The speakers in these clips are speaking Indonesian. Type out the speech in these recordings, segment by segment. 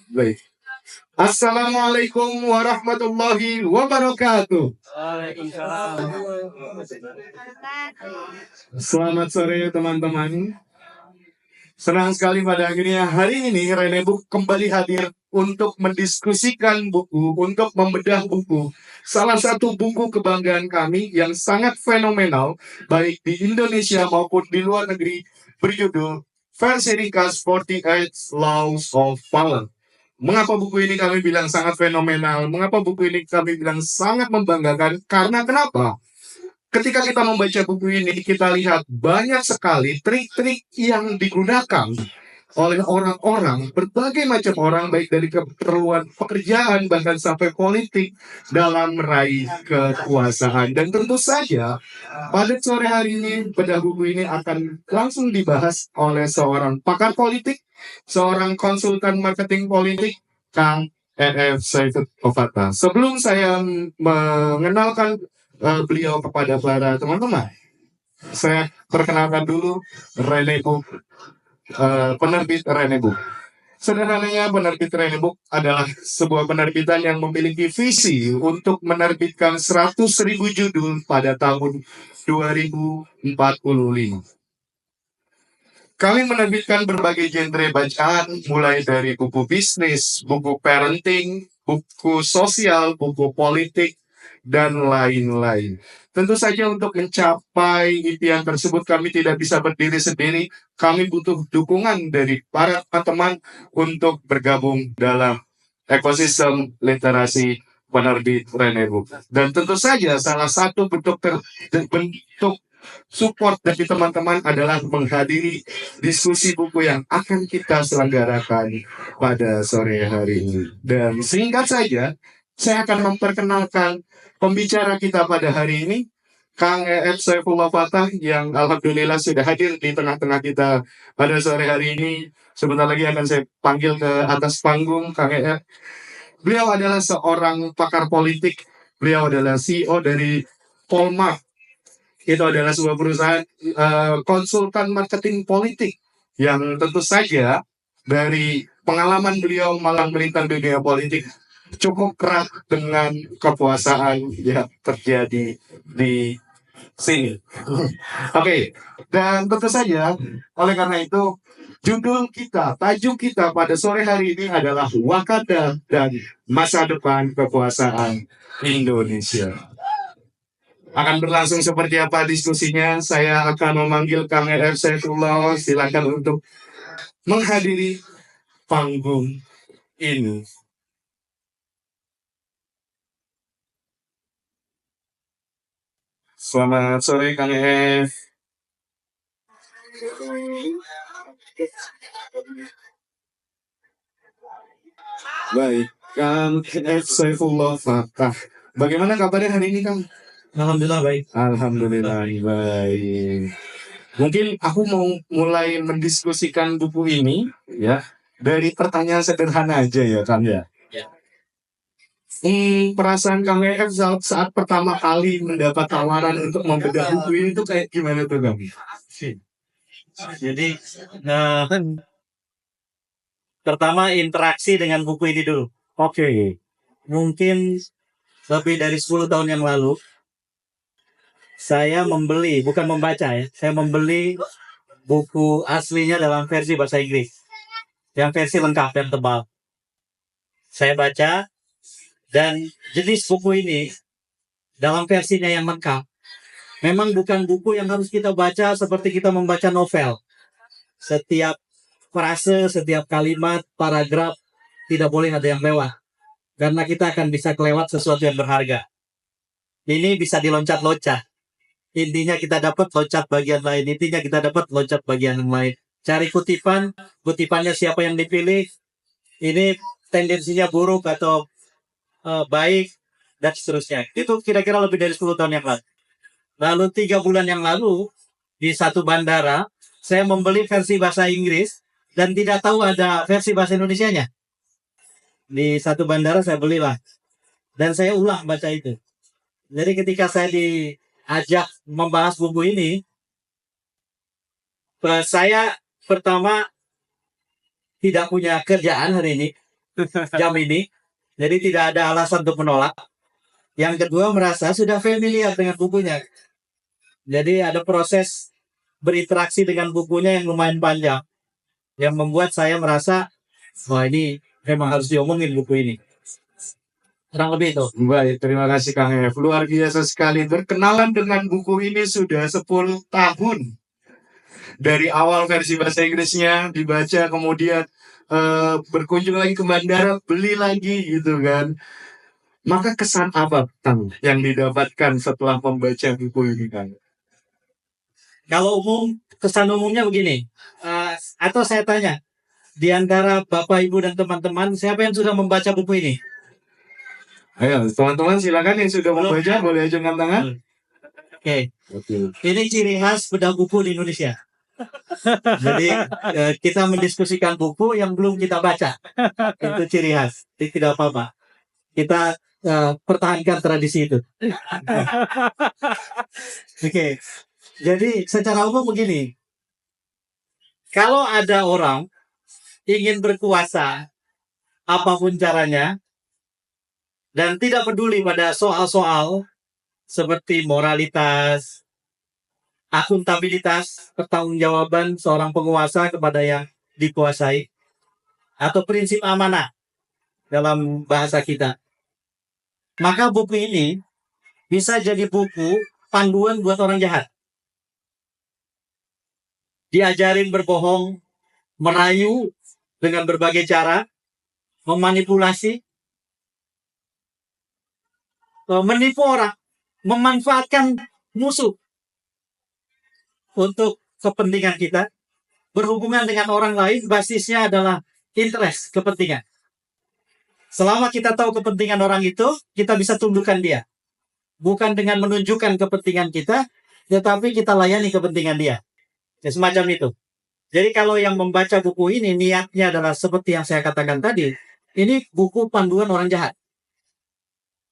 Baik. Assalamualaikum warahmatullahi wabarakatuh. Selamat sore teman-teman. Senang sekali pada akhirnya hari ini Rene Book kembali hadir untuk mendiskusikan buku, untuk membedah buku. Salah satu buku kebanggaan kami yang sangat fenomenal, baik di Indonesia maupun di luar negeri, berjudul versi ringkas 48 Laws of Power. Mengapa buku ini kami bilang sangat fenomenal? Mengapa buku ini kami bilang sangat membanggakan? Karena kenapa? Ketika kita membaca buku ini, kita lihat banyak sekali trik-trik yang digunakan oleh orang-orang, berbagai macam orang, baik dari keperluan pekerjaan, bahkan sampai politik, dalam meraih kekuasaan. Dan tentu saja, pada sore hari ini, bedah buku ini akan langsung dibahas oleh seorang pakar politik, seorang konsultan marketing politik, Kang RF Saiful Ovata. Sebelum saya mengenalkan beliau kepada para teman-teman, saya perkenalkan dulu Rene Book, penerbit Rene Book. Sederhananya, penerbit Rene Book adalah sebuah penerbitan yang memiliki visi untuk menerbitkan 100.000 judul pada tahun 2045. Kami menerbitkan berbagai genre bacaan, mulai dari buku bisnis, buku parenting, buku sosial, buku politik, dan lain-lain. Tentu saja untuk mencapai impian tersebut kami tidak bisa berdiri sendiri. Kami butuh dukungan dari para teman untuk bergabung dalam ekosistem literasi penerbit Rene Book. Dan tentu saja salah satu bentuk support dari teman-teman adalah menghadiri diskusi buku yang akan kita selenggarakan pada sore hari ini. Dan singkat saja, saya akan memperkenalkan pembicara kita pada hari ini, Kang EF Saifullah Fatah, yang alhamdulillah sudah hadir di tengah-tengah kita pada sore hari ini. Sebentar lagi akan saya panggil ke atas panggung, Kang EF. Beliau adalah seorang pakar politik. Beliau adalah CEO dari Polmark. Itu adalah sebuah perusahaan konsultan marketing politik yang tentu saja dari pengalaman beliau malang melintang dunia politik cukup keras dengan kekuasaan yang terjadi di sini. Oke, dan tentu saja oleh karena itu judul kita, tajuk kita pada sore hari ini adalah Wakanda dan Masa Depan Kekuasaan Indonesia. Akan berlangsung seperti apa diskusinya? Saya akan memanggil Kang RF Saifullah. Silakan untuk menghadiri panggung ini. Selamat sore Kang RF. Baik, Kang RF Saifullah Fatah. Bagaimana kabarnya hari ini, Kang? Alhamdulillah baik. Alhamdulillah baik. Mungkin aku mau mulai mendiskusikan buku ini ya dari pertanyaan sederhana aja ya, Kang ya. Perasaan Kang EF saat pertama kali mendapat tawaran untuk membedah buku ini tuh kayak gimana tuh, Kang? Jadi pertama interaksi dengan buku ini dulu. Oke. Mungkin lebih dari 10 tahun yang lalu saya membeli, bukan membaca ya, saya membeli buku aslinya dalam versi bahasa Inggris. Yang versi lengkap yang tebal. Saya baca dan jenis buku ini dalam versinya yang lengkap memang bukan buku yang harus kita baca seperti kita membaca novel. Setiap frase, setiap kalimat, paragraf tidak boleh ada yang lewat. Karena kita akan bisa kelewat sesuatu yang berharga. Ini bisa diloncat-loncat. Intinya kita dapat loncat bagian lain. Intinya kita dapat loncat bagian lain. Cari kutipan, kutipannya siapa yang dipilih. Ini tendensinya buruk atau baik, dan seterusnya. Itu kira-kira lebih dari 10 tahun yang lalu. Lalu 3 bulan yang lalu, di satu bandara, saya membeli versi bahasa Inggris dan tidak tahu ada versi bahasa Indonesianya. Di satu bandara saya belilah. Dan saya ulang baca itu. Jadi ketika saya diajak membahas buku ini, saya pertama tidak punya kerjaan hari ini. jam ini. Jadi tidak ada alasan untuk menolak. Yang kedua, merasa sudah familiar dengan bukunya. Jadi ada proses berinteraksi dengan bukunya yang lumayan panjang. Yang membuat saya merasa, wah ini memang harus diomongin buku ini. Kurang lebih itu. Baik, terima kasih Kang F. Luar biasa sekali. Berkenalan dengan buku ini sudah 10 tahun. Dari awal versi bahasa Inggrisnya dibaca, kemudian berkunjung lagi ke bandara, beli lagi gitu kan. Maka kesan apa Kang yang didapatkan setelah membaca buku ini Kang? Kalau kesan umumnya begini. Atau saya tanya, di antara Bapak, Ibu, dan teman-teman, siapa yang sudah membaca buku ini? Ayo, teman-teman silakan yang sudah membaca boleh ajukan tangan. Oke. Ini ciri khas bedah buku di Indonesia. Jadi kita mendiskusikan buku yang belum kita baca. Itu ciri khas. Jadi tidak apa-apa. Kita pertahankan tradisi itu. Oke. Jadi secara umum begini. Kalau ada orang ingin berkuasa apapun caranya dan tidak peduli pada soal-soal seperti moralitas, akuntabilitas, pertanggungjawaban seorang penguasa kepada yang dikuasai, atau prinsip amanah dalam bahasa kita. Maka buku ini bisa jadi buku panduan buat orang jahat. Diajarin berbohong, merayu dengan berbagai cara, memanipulasi, menipu orang, memanfaatkan musuh untuk kepentingan kita, berhubungan dengan orang lain, basisnya adalah interest, kepentingan. Selama kita tahu kepentingan orang itu, kita bisa tundukkan dia. Bukan dengan menunjukkan kepentingan kita, tetapi kita layani kepentingan dia. Ya, semacam itu. Jadi kalau yang membaca buku ini, niatnya adalah seperti yang saya katakan tadi, ini buku panduan orang jahat.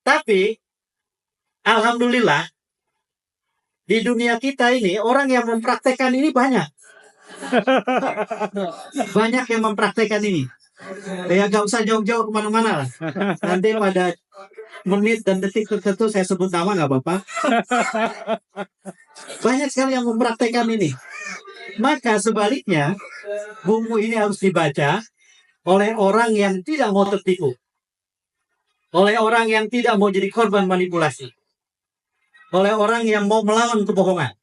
Tapi, alhamdulillah, di dunia kita ini, orang yang mempraktekkan ini banyak. Banyak yang mempraktekkan ini. Ya gak usah jauh-jauh kemana-mana lah. Nanti pada menit dan detik tertentu saya sebut nama gak apa-apa. Banyak sekali yang mempraktekkan ini. Maka sebaliknya, buku ini harus dibaca oleh orang yang tidak mau tertipu. Oleh orang yang tidak mau jadi korban manipulasi. Oleh orang yang mau melawan kebohongan.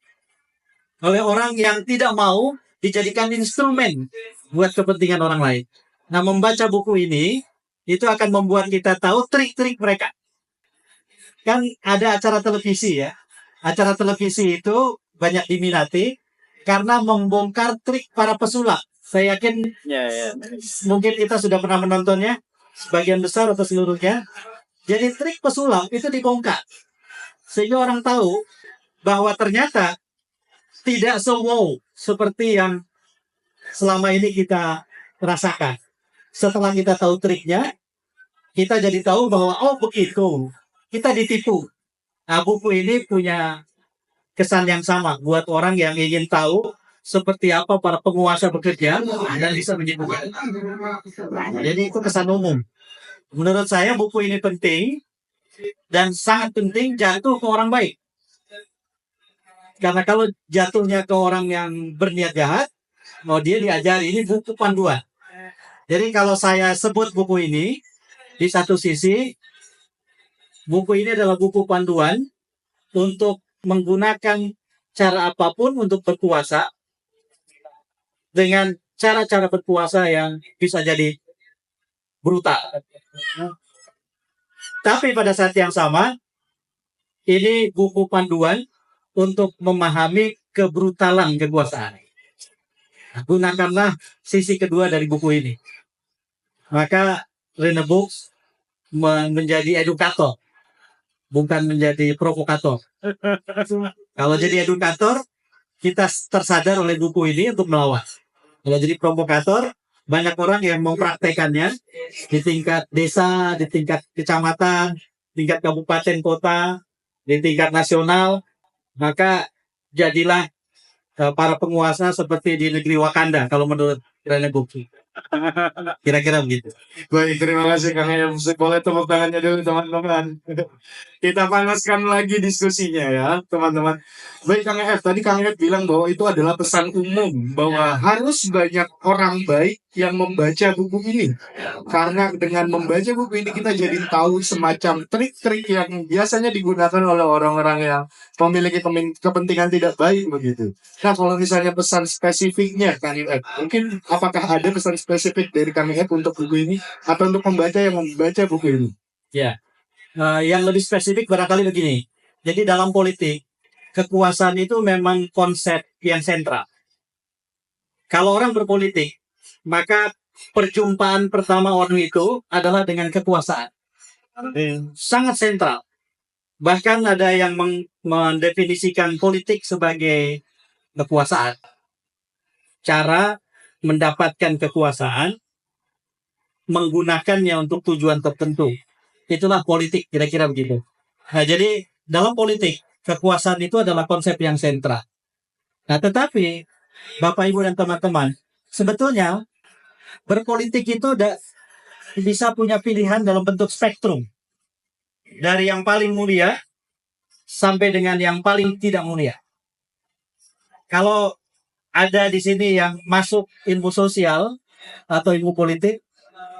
Oleh orang yang tidak mau dijadikan instrumen buat kepentingan orang lain. Nah, membaca buku ini, itu akan membuat kita tahu trik-trik mereka. Kan ada acara televisi ya. Acara televisi itu banyak diminati karena membongkar trik para pesulap. Saya yakin mungkin kita sudah pernah menontonnya, sebagian besar atau seluruhnya. Jadi trik pesulap itu dibongkar. Sehingga orang tahu bahwa ternyata tidak wow seperti yang selama ini kita rasakan. Setelah kita tahu triknya, kita jadi tahu bahwa oh begitu, kita ditipu. Nah, buku ini punya kesan yang sama buat orang yang ingin tahu seperti apa para penguasa bekerja dan bisa menyembuhkan. Jadi itu kesan umum. Menurut saya buku ini penting dan sangat penting jatuh ke orang baik. Karena kalau jatuhnya ke orang yang berniat jahat, mau dia diajari, ini buku panduan. Jadi kalau saya sebut buku ini, di satu sisi, buku ini adalah buku panduan untuk menggunakan cara apapun untuk berkuasa dengan cara-cara berkuasa yang bisa jadi brutal. Tapi pada saat yang sama, ini buku panduan untuk memahami kebrutalan kekuasaan. Gunakanlah sisi kedua dari buku ini. Maka Rene Books menjadi edukator, bukan menjadi provokator. Kalau jadi edukator, kita tersadar oleh buku ini untuk melawan. Kalau jadi provokator, banyak orang yang mempraktekannya di tingkat desa, di tingkat kecamatan, tingkat kabupaten kota, di tingkat nasional. Maka jadilah para penguasa seperti di negeri Wakanda kalau menurut Rene Books. Kira-kira begitu. Baik, terima kasih Kang Em. Boleh tepuk tangannya dulu teman-teman. Kita panaskan lagi diskusinya ya, teman-teman. Baik Kang Ef, tadi Kang Ef bilang bahwa itu adalah pesan umum bahwa harus banyak orang baik yang membaca buku ini. Karena dengan membaca buku ini kita jadi tahu semacam trik-trik yang biasanya digunakan oleh orang-orang yang memiliki kepentingan tidak baik begitu. Nah, kalau misalnya pesan spesifiknya Kang Ef, mungkin apakah ada pesan spesifik dari Kang Ef untuk buku ini atau untuk pembaca yang membaca buku ini? Ya, yang lebih spesifik barangkali begini. Jadi dalam politik, kekuasaan itu memang konsep yang sentral. Kalau orang berpolitik, maka perjumpaan pertama orang itu adalah dengan kekuasaan. Sangat sentral. Bahkan ada yang mendefinisikan politik sebagai kekuasaan. Cara mendapatkan kekuasaan, menggunakannya untuk tujuan tertentu. Itulah politik, kira-kira begitu. Nah, jadi dalam politik, kekuasaan itu adalah konsep yang sentral. Nah, tetapi Bapak, Ibu, dan teman-teman, sebetulnya berpolitik itu bisa punya pilihan dalam bentuk spektrum. Dari yang paling mulia sampai dengan yang paling tidak mulia. Kalau ada di sini yang masuk ilmu sosial atau ilmu politik,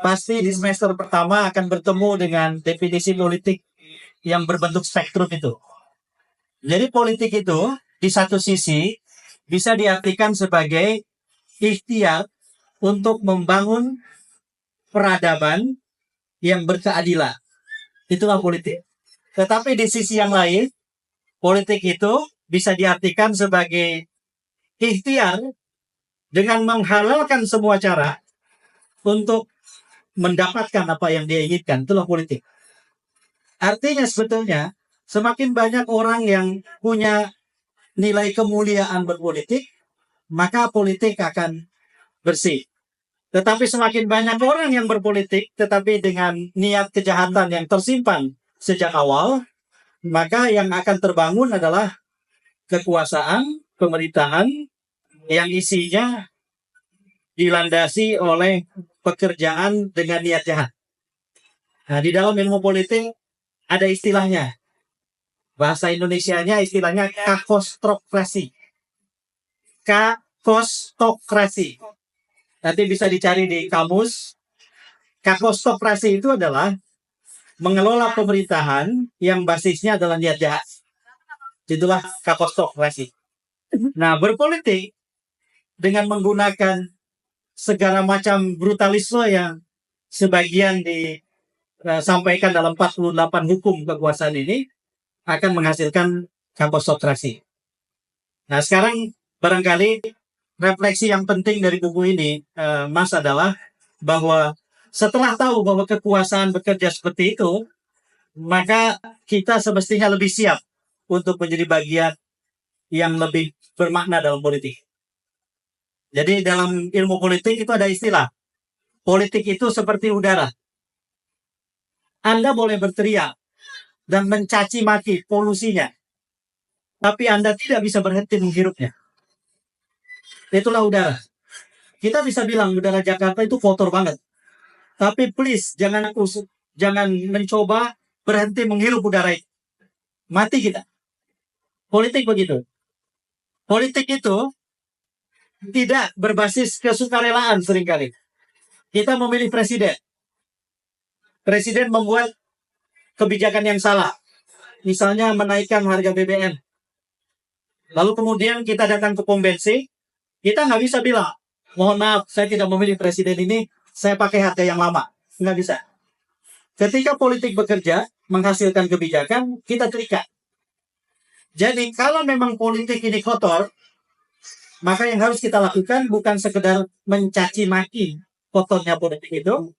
pasti di semester pertama akan bertemu dengan definisi politik yang berbentuk spektrum itu. Jadi politik itu di satu sisi bisa diartikan sebagai ikhtiar untuk membangun peradaban yang berkeadilan. Itulah politik. Tetapi di sisi yang lain, politik itu bisa diartikan sebagai ikhtiar dengan menghalalkan semua cara untuk mendapatkan apa yang dia inginkan. Itulah politik. Artinya sebetulnya semakin banyak orang yang punya nilai kemuliaan berpolitik, maka politik akan bersih. Tetapi semakin banyak orang yang berpolitik, tetapi dengan niat kejahatan yang tersimpan sejak awal, maka yang akan terbangun adalah kekuasaan, pemerintahan yang isinya dilandasi oleh pekerjaan dengan niat jahat. Nah, di dalam ilmu politik ada istilahnya. Bahasa Indonesianya istilahnya kakostrokrasi. Kakostokrasi. Nanti bisa dicari di kamus. Kakostokrasi itu adalah mengelola pemerintahan yang basisnya adalah niat jahat. Itulah kakostokrasi. Nah, berpolitik dengan menggunakan segala macam brutalisme yang sebagian disampaikan dalam 48 hukum kekuasaan ini akan menghasilkan kakostokrasi. Nah, sekarang barangkali refleksi yang penting dari buku ini, Mas, adalah bahwa setelah tahu bahwa kekuasaan bekerja seperti itu, maka kita semestinya lebih siap untuk menjadi bagian yang lebih bermakna dalam politik. Jadi dalam ilmu politik itu ada istilah, politik itu seperti udara. Anda boleh berteriak dan mencaci maki polusinya, tapi Anda tidak bisa berhenti menghirupnya. Itulah udara. Kita bisa bilang udara Jakarta itu kotor banget. Tapi please jangan mencoba berhenti menghirup udara itu. Mati kita. Politik begitu. Politik itu tidak berbasis kesukarelaan seringkali. Kita memilih presiden. Presiden membuat kebijakan yang salah. Misalnya menaikkan harga BBM. Lalu kemudian kita datang ke pom bensin, kita nggak bisa bilang, mohon maaf, saya tidak memilih presiden ini, saya pakai harga yang lama. Nggak bisa. Ketika politik bekerja, menghasilkan kebijakan, kita terikat. Jadi kalau memang politik ini kotor, maka yang harus kita lakukan bukan sekedar mencaci maki kotornya politik itu,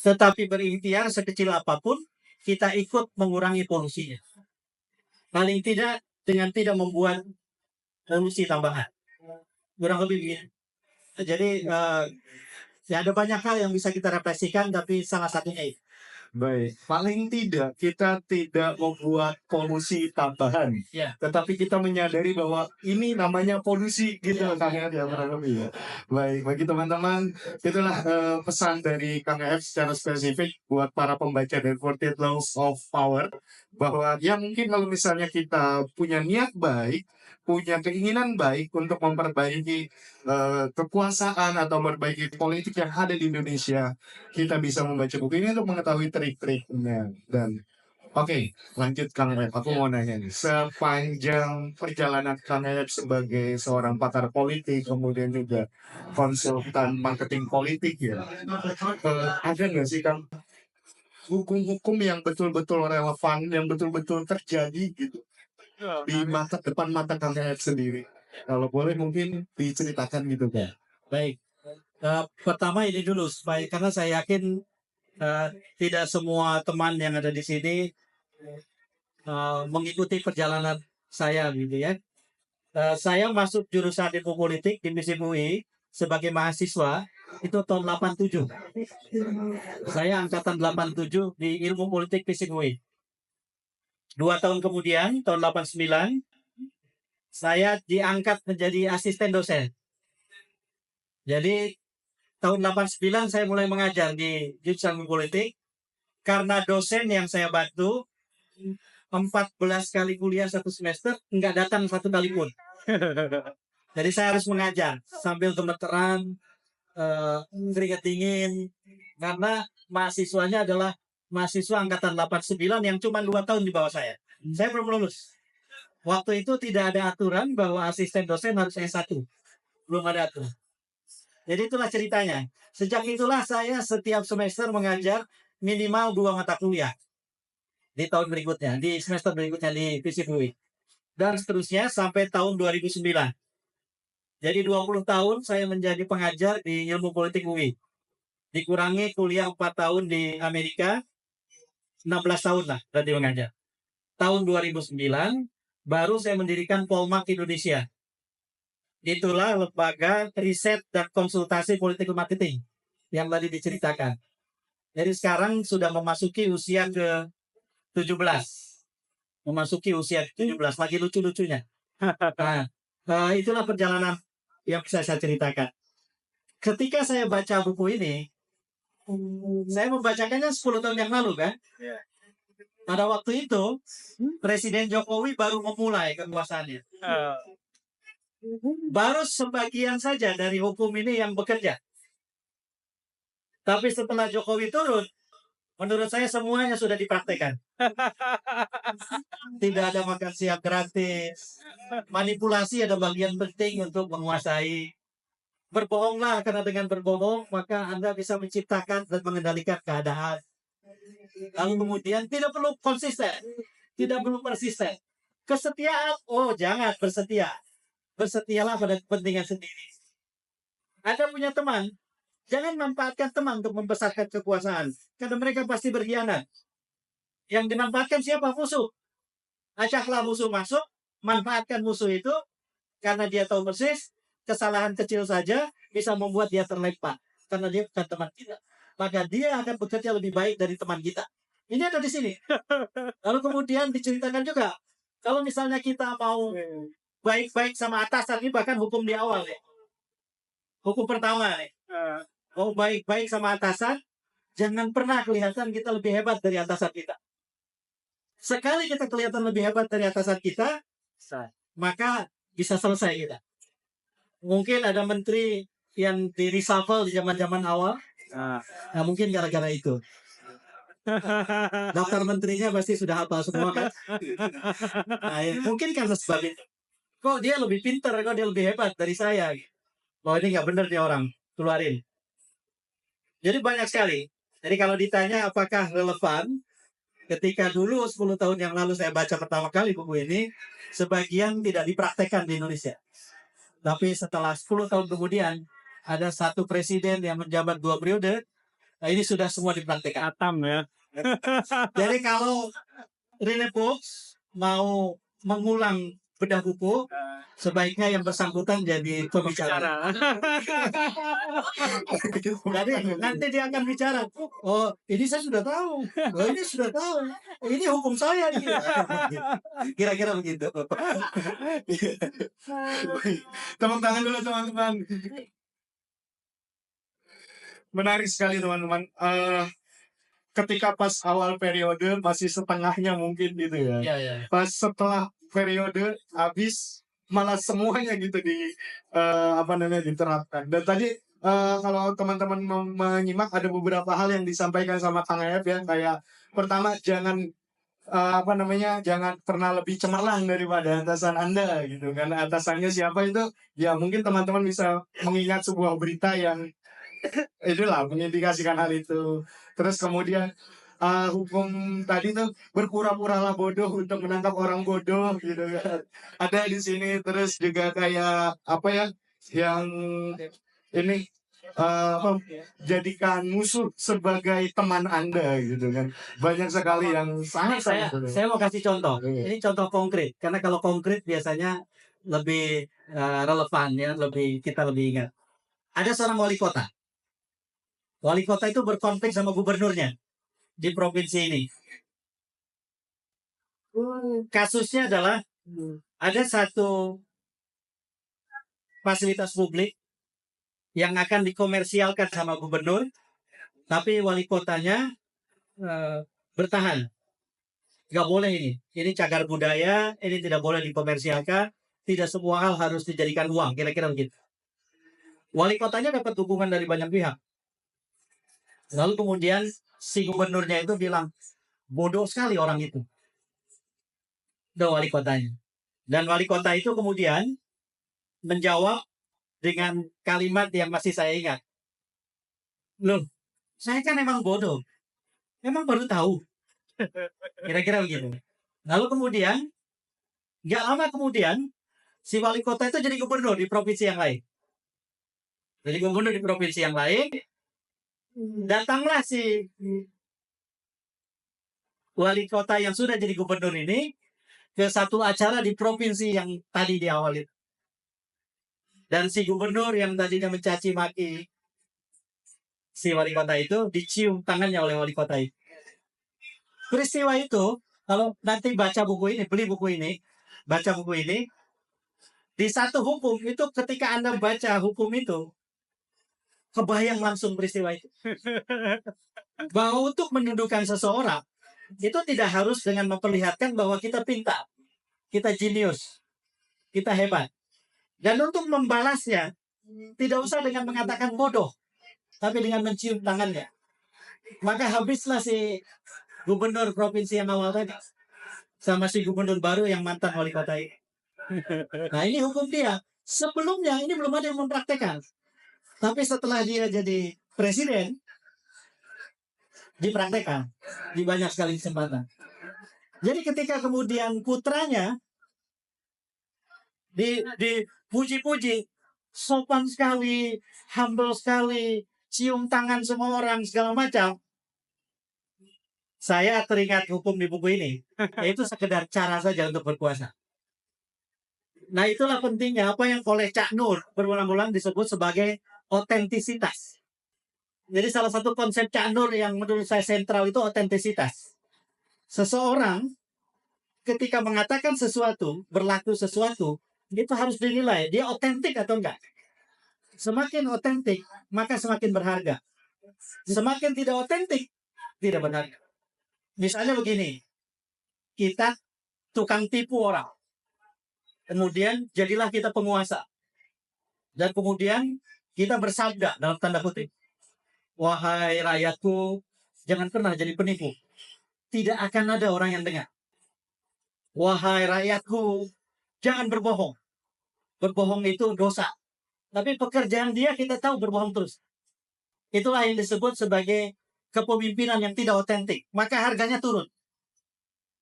tetapi berikhtiar sekecil apapun, kita ikut mengurangi polusinya. Paling tidak dengan tidak membuat polusi tambahan. Kurang lebih begini. Jadi ya ada banyak hal yang bisa kita refleksikan, tapi salah satunya itu. Baik, paling tidak kita tidak membuat polusi tambahan, Ya. tetapi kita menyadari bahwa ini namanya polusi gitu loh Kang Ef ya kurang lebih ya. Baik, bagi teman-teman itulah pesan dari Kang Ef secara spesifik buat para pembaca dari 48 Laws of Power bahwa ya mungkin kalau misalnya kita punya niat baik, punya keinginan baik untuk memperbaiki kekuasaan atau memperbaiki politik yang ada di Indonesia, kita bisa membaca buku ini untuk mengetahui trik-triknya. Dan oke, lanjut Kang Ep. Aku mau nanya nih, sepanjang perjalanan Kang Ep sebagai seorang pakar politik, kemudian juga konsultan marketing politik ya, ada nggak sih Kang hukum-hukum yang betul-betul relevan, yang betul-betul terjadi gitu di mata depan mata Kang Ep sendiri? Kalau boleh mungkin diceritakan gitu Kang. Baik. Pertama ini dulu supaya karena saya yakin tidak semua teman yang ada di sini mengikuti perjalanan saya gitu ya. Saya masuk jurusan ilmu politik di MISIP UI sebagai mahasiswa itu tahun 87. Saya angkatan 87 di ilmu politik MISIP UI. 2 tahun kemudian tahun 89 saya diangkat menjadi asisten dosen. Jadi tahun 89 saya mulai mengajar di jurusan ilmu politik karena dosen yang saya bantu 14 kali kuliah satu semester nggak datang satu kali pun. Jadi saya harus mengajar sambil gemeteran, keringat dingin karena mahasiswanya adalah mahasiswa angkatan 89 yang cuma 2 tahun di bawah saya. Saya belum lulus. Waktu itu tidak ada aturan bahwa asisten dosen harus S1. Belum ada aturan. Jadi itulah ceritanya. Sejak itulah saya setiap semester mengajar minimal 2 mata kuliah. Di tahun berikutnya, di semester berikutnya di FISIP UI. Dan seterusnya sampai tahun 2009. Jadi 20 tahun saya menjadi pengajar di ilmu politik UI. Dikurangi kuliah 4 tahun di Amerika, 16 tahun lah berarti mengajar. Tahun 2009 baru saya mendirikan Polmark Indonesia. Itulah lembaga riset dan konsultasi politik marketing yang tadi diceritakan. Jadi sekarang sudah memasuki usia ke 17. Memasuki usia 17, lagi lucu-lucunya. Nah, itulah perjalanan yang bisa saya ceritakan. Ketika saya baca buku ini, saya membacakannya 10 tahun yang lalu kan. Pada waktu itu, Presiden Jokowi baru memulai kekuasaannya. Baru sebagian saja dari hukum ini yang bekerja. Tapi setelah Jokowi turun, menurut saya semuanya sudah dipraktekkan. Tidak ada makan siang gratis. Manipulasi ada bagian penting untuk menguasai. Berbohonglah, karena dengan berbohong maka Anda bisa menciptakan dan mengendalikan keadaan. Lalu kemudian tidak perlu konsisten, tidak perlu persisten. Kesetiaan, oh jangan bersetia. Bersetialah pada kepentingan sendiri. Anda punya teman, jangan manfaatkan teman untuk membesarkan kekuasaan, karena mereka pasti berkhianat. Yang dimanfaatkan siapa? Musuh. Ajaklah musuh masuk, manfaatkan musuh itu, karena dia tahu persis kesalahan kecil saja bisa membuat dia terlempar, karena dia bukan teman kita. Maka dia akan bekerja lebih baik dari teman kita. Ini ada di sini. Lalu kemudian diceritakan juga, kalau misalnya kita mau baik-baik sama atasan, ini bahkan hukum di awal ya. Hukum pertama nih. Mau baik-baik sama atasan, jangan pernah kelihatan kita lebih hebat dari atasan kita. Sekali kita kelihatan lebih hebat dari atasan kita, maka bisa selesai kita. Mungkin ada menteri yang di reshuffle di zaman-zaman awal. Nah, mungkin gara-gara itu. Daftar menterinya pasti sudah hafal semua kan. Nah, ya, mungkin karena sebab itu. Kok dia lebih pintar, kok dia lebih hebat dari saya. Bahwa ini nggak benar nih orang, keluarin. Jadi banyak sekali. Jadi kalau ditanya apakah relevan, ketika dulu 10 tahun yang lalu saya baca pertama kali buku ini, sebagian tidak dipraktekkan di Indonesia. Tapi setelah 10 tahun kemudian, ada satu presiden yang menjabat 2 periode, nah ini sudah semua dipraktekkan. Atam ya. Jadi kalau Rene Fox mau mengulang bedah buku, sebaiknya yang bersangkutan jadi pembicara. Jadi nanti dia akan bicara, oh ini saya sudah tahu, oh ini sudah tahu, ini hukum saya nih. Kira-kira begitu. Tepuk tangan dulu teman-teman. Menarik sekali teman-teman. Ketika pas awal periode masih setengahnya mungkin gitu ya. Iya, iya. Pas setelah periode habis malah semuanya gitu apa namanya diterapkan. Dan tadi kalau teman-teman menyimak ada beberapa hal yang disampaikan sama Kang Ayat ya, kayak pertama jangan apa namanya jangan pernah lebih cemerlang daripada atasan Anda gitu, karena atasannya siapa itu ya mungkin teman-teman bisa mengingat sebuah berita yang itulah mengindikasikan hal itu. Terus kemudian hukum tadi tuh berpura-puralah bodoh untuk menangkap orang bodoh gitu kan. Ada di sini. Terus juga kayak apa ya yang ini apa, jadikan musuh sebagai teman Anda gitu kan. Banyak sekali yang Ini sangat saya mau kasih contoh. Iya. Ini contoh konkret. Karena kalau konkret biasanya lebih relevan ya, kita lebih ingat. Ada seorang wali kota. Wali kota itu berkonflik sama gubernurnya di provinsi ini. Kasusnya adalah ada satu fasilitas publik yang akan dikomersialkan sama gubernur, tapi wali kotanya bertahan. Nggak boleh ini cagar budaya, ini tidak boleh dikomersialkan, tidak semua hal harus dijadikan uang, kira-kira begitu. Wali kotanya dapat dukungan dari banyak pihak. Lalu kemudian si gubernurnya itu bilang, bodoh sekali orang itu. Udah wali kotanya. Dan wali kota itu kemudian menjawab dengan kalimat yang masih saya ingat. Loh, saya kan emang bodoh. Emang baru tahu. Kira-kira begitu. Lalu kemudian, gak lama kemudian, si wali kota itu jadi gubernur di provinsi yang lain. Jadi gubernur di provinsi yang lain, datanglah si wali kota yang sudah jadi gubernur ini ke satu acara di provinsi yang tadi di awal itu. Dan si gubernur yang tadinya mencaci maki si wali kota itu dicium tangannya oleh wali kota itu. Peristiwa itu, kalau nanti baca buku ini, beli buku ini, baca buku ini, di satu hukum itu ketika Anda baca hukum itu, kebayang langsung peristiwa itu. Bahwa untuk menundukkan seseorang, itu tidak harus dengan memperlihatkan bahwa kita pintar, kita jenius, kita hebat. Dan untuk membalasnya, tidak usah dengan mengatakan bodoh, tapi dengan mencium tangannya. Maka habislah si gubernur provinsi yang awal tadi sama si gubernur baru yang mantan wali kota ini. Nah ini hukum dia. Sebelumnya ini belum ada yang mempraktekkan. Tapi setelah dia jadi presiden, dipraktekkan di banyak sekali kesempatan. Jadi ketika kemudian putranya dipuji-puji, sopan sekali, humble sekali, cium tangan semua orang, segala macam. Saya teringat hukum di buku ini, yaitu sekedar cara saja untuk berkuasa. Nah itulah pentingnya apa yang oleh Cak Nur berulang-ulang disebut sebagai otentisitas. Jadi salah satu konsep Cak Nur yang menurut saya sentral itu otentisitas. Seseorang ketika mengatakan sesuatu, berlaku sesuatu, itu harus dinilai dia otentik atau enggak. Semakin otentik, maka semakin berharga. Semakin tidak otentik, tidak berharga. Misalnya begini, kita tukang tipu orang. Kemudian jadilah kita penguasa. Dan kemudian kita bersabda dalam tanda kutip. Wahai rakyatku, jangan pernah jadi penipu. Tidak akan ada orang yang dengar. Wahai rakyatku, jangan berbohong. Berbohong itu dosa. Tapi pekerjaan dia kita tahu berbohong terus. Itulah yang disebut sebagai kepemimpinan yang tidak otentik. Maka harganya turun.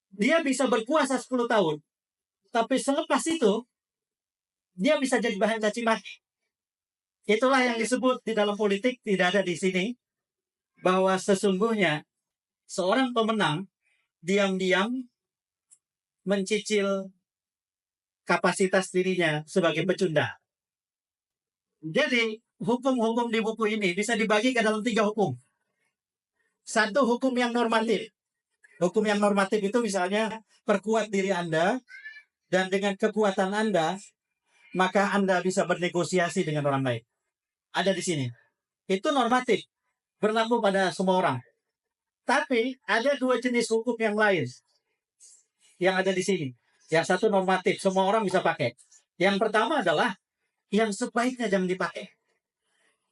Dia bisa berkuasa 10 tahun. Tapi selepas itu, dia bisa jadi bahan caci maki. Itulah yang disebut di dalam politik, tidak ada di sini, bahwa sesungguhnya seorang pemenang diam-diam mencicil kapasitas dirinya sebagai pecundang. Jadi hukum-hukum di buku ini bisa dibagi ke dalam 3 hukum. Satu, hukum yang normatif. Hukum yang normatif itu misalnya perkuat diri Anda, dan dengan kekuatan Anda maka Anda bisa bernegosiasi dengan orang lain. Ada di sini. Itu normatif, berlaku pada semua orang. Tapi ada 2 jenis hukum yang lain yang ada di sini. Yang satu normatif, semua orang bisa pakai. Yang pertama adalah yang sebaiknya jangan dipakai.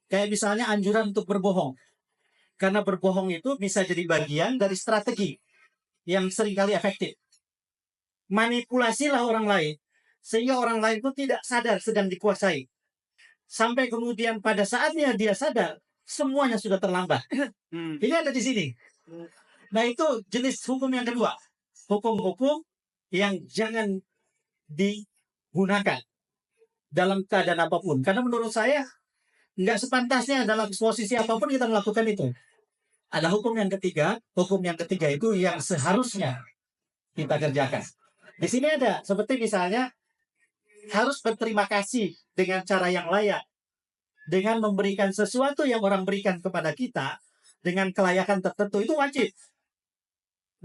Kayak misalnya anjuran untuk berbohong. Karena berbohong itu bisa jadi bagian dari strategi yang seringkali efektif. Manipulasilah orang lain, sehingga orang lain itu tidak sadar sedang dikuasai. Sampai kemudian pada saatnya dia sadar, semuanya sudah terlambat. Ini ada di sini. Nah, itu jenis hukum yang kedua. Hukum-hukum yang jangan digunakan dalam keadaan apapun. Karena menurut saya, nggak sepantasnya dalam posisi apapun kita melakukan itu. Ada hukum yang ketiga. Hukum yang ketiga itu yang seharusnya kita kerjakan. Di sini ada, seperti misalnya, harus berterima kasih dengan cara yang layak. Dengan memberikan sesuatu yang orang berikan kepada kita, dengan kelayakan tertentu, itu wajib.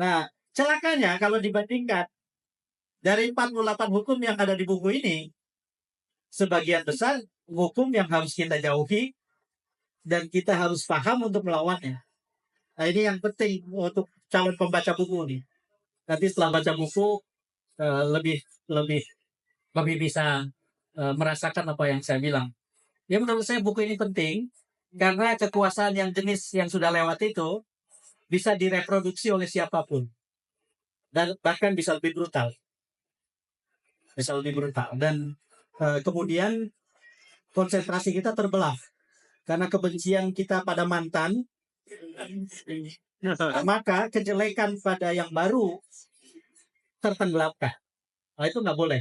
Nah, celakanya kalau dibandingkan dari 48 hukum yang ada di buku ini, sebagian besar hukum yang harus kita jauhi, dan kita harus paham untuk melawannya. Nah, ini yang penting untuk calon pembaca buku ini. Nanti setelah baca buku, lebih lebih lebih bisa merasakan apa yang saya bilang. Ya, menurut saya buku ini penting karena kekuasaan yang jenis yang sudah lewat itu bisa direproduksi oleh siapapun, dan bahkan bisa lebih brutal, dan kemudian konsentrasi kita terbelah karena kebencian kita pada mantan, maka kejelekan pada yang baru tertenggelamkan. Nah, itu nggak boleh.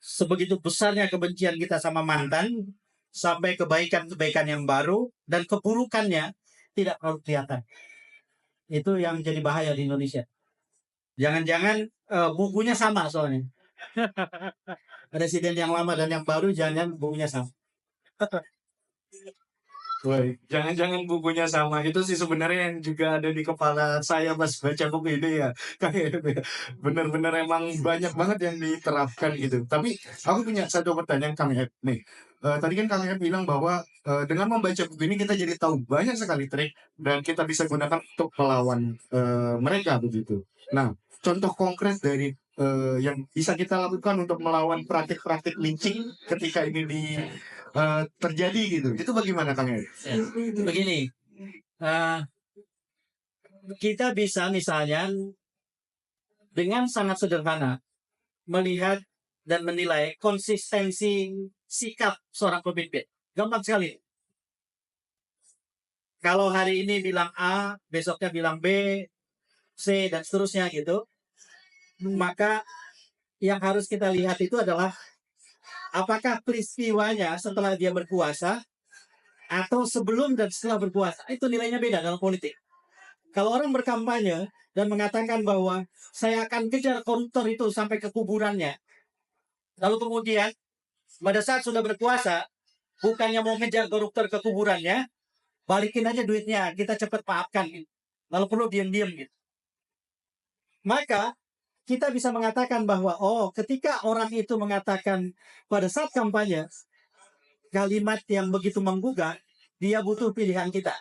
Sebegitu besarnya kebencian kita sama mantan, sampai kebaikan-kebaikan yang baru, dan keburukannya tidak terlalu kelihatan. Itu yang jadi bahaya di Indonesia. Jangan-jangan bukunya sama soalnya. Presiden yang lama dan yang baru, jangan bukunya sama. Woi, jangan-jangan bukunya sama. Itu sih sebenarnya yang juga ada di kepala saya pas baca buku ini ya. Kayak gitu ya. Bener-bener emang banyak banget yang diterapkan gitu. Tapi aku punya satu pertanyaan Kang Ed. Nih, tadi kan Kang Ed bilang bahwa dengan membaca buku ini kita jadi tahu banyak sekali trik dan kita bisa gunakan untuk melawan mereka begitu. Nah, contoh konkret dari yang bisa kita lakukan untuk melawan praktik-praktik lynching ketika ini terjadi gitu. Itu bagaimana Kang Ed? Ya, begini, kita bisa misalnya dengan sangat sederhana melihat dan menilai konsistensi sikap seorang pemimpin. Gampang sekali. Kalau hari ini bilang A, besoknya bilang B, C, dan seterusnya gitu, maka yang harus kita lihat itu adalah apakah peristiwanya setelah dia berkuasa atau sebelum dan setelah berkuasa. Itu nilainya beda dalam politik. Kalau orang berkampanye dan mengatakan bahwa saya akan kejar koruptor itu sampai ke kuburannya, lalu kemudian pada saat sudah berkuasa, bukannya mau ngejar koruptor ke kuburannya, balikin aja duitnya, kita cepat maafkan. Lalu perlu diam-diam gitu. Maka kita bisa mengatakan bahwa, ketika orang itu mengatakan pada saat kampanye kalimat yang begitu menggugah, dia butuh pilihan kita.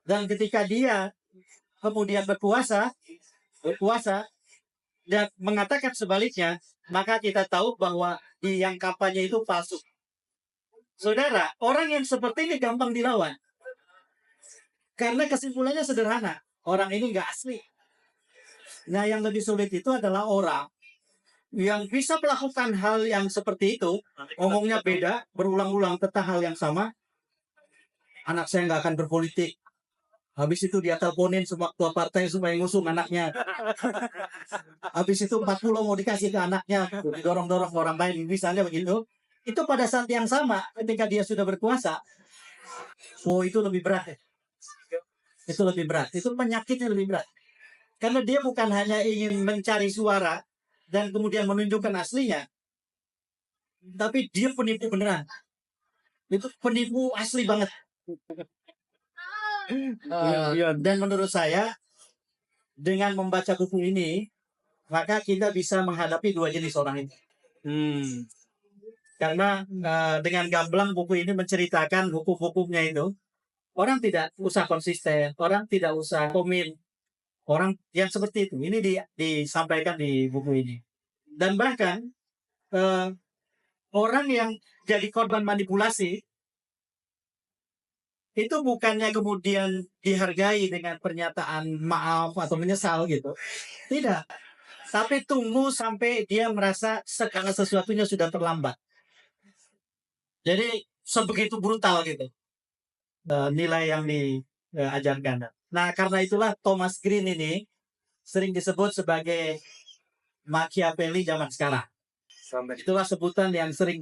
Dan ketika dia kemudian berkuasa dan mengatakan sebaliknya, maka kita tahu bahwa yang kampanye itu palsu. Saudara, orang yang seperti ini gampang dilawan. Karena kesimpulannya sederhana, orang ini nggak asli. Nah, yang lebih sulit itu adalah orang yang bisa melakukan hal yang seperti itu, ngomongnya beda, berulang-ulang tentang hal yang sama. Anak saya nggak akan berpolitik. Habis itu dia teleponin semua ketua partai supaya ngusung anaknya. Habis itu 40 mau dikasih ke anaknya, dorong-dorong orang lain, misalnya begitu. Itu pada saat yang sama, ketika dia sudah berkuasa, itu lebih berat. Itu lebih berat. Itu penyakitnya lebih berat. Karena dia bukan hanya ingin mencari suara, dan kemudian menunjukkan aslinya, tapi dia penipu beneran. Itu penipu asli banget. Dan menurut saya, dengan membaca buku ini, maka kita bisa menghadapi dua jenis orang itu. Karena dengan gamblang buku ini menceritakan hukum-hukumnya itu, orang tidak usah konsisten, orang tidak usah komit, orang yang seperti itu. Ini disampaikan di buku ini. Dan bahkan eh, orang yang jadi korban manipulasi itu bukannya kemudian dihargai dengan pernyataan maaf atau menyesal gitu. Tidak. Tapi tunggu sampai dia merasa segala sesuatunya sudah terlambat. Jadi sebegitu brutal gitu nilai yang diajarkan. Nah, karena itulah Thomas Green ini sering disebut sebagai Machiavelli zaman sekarang. Itulah sebutan yang sering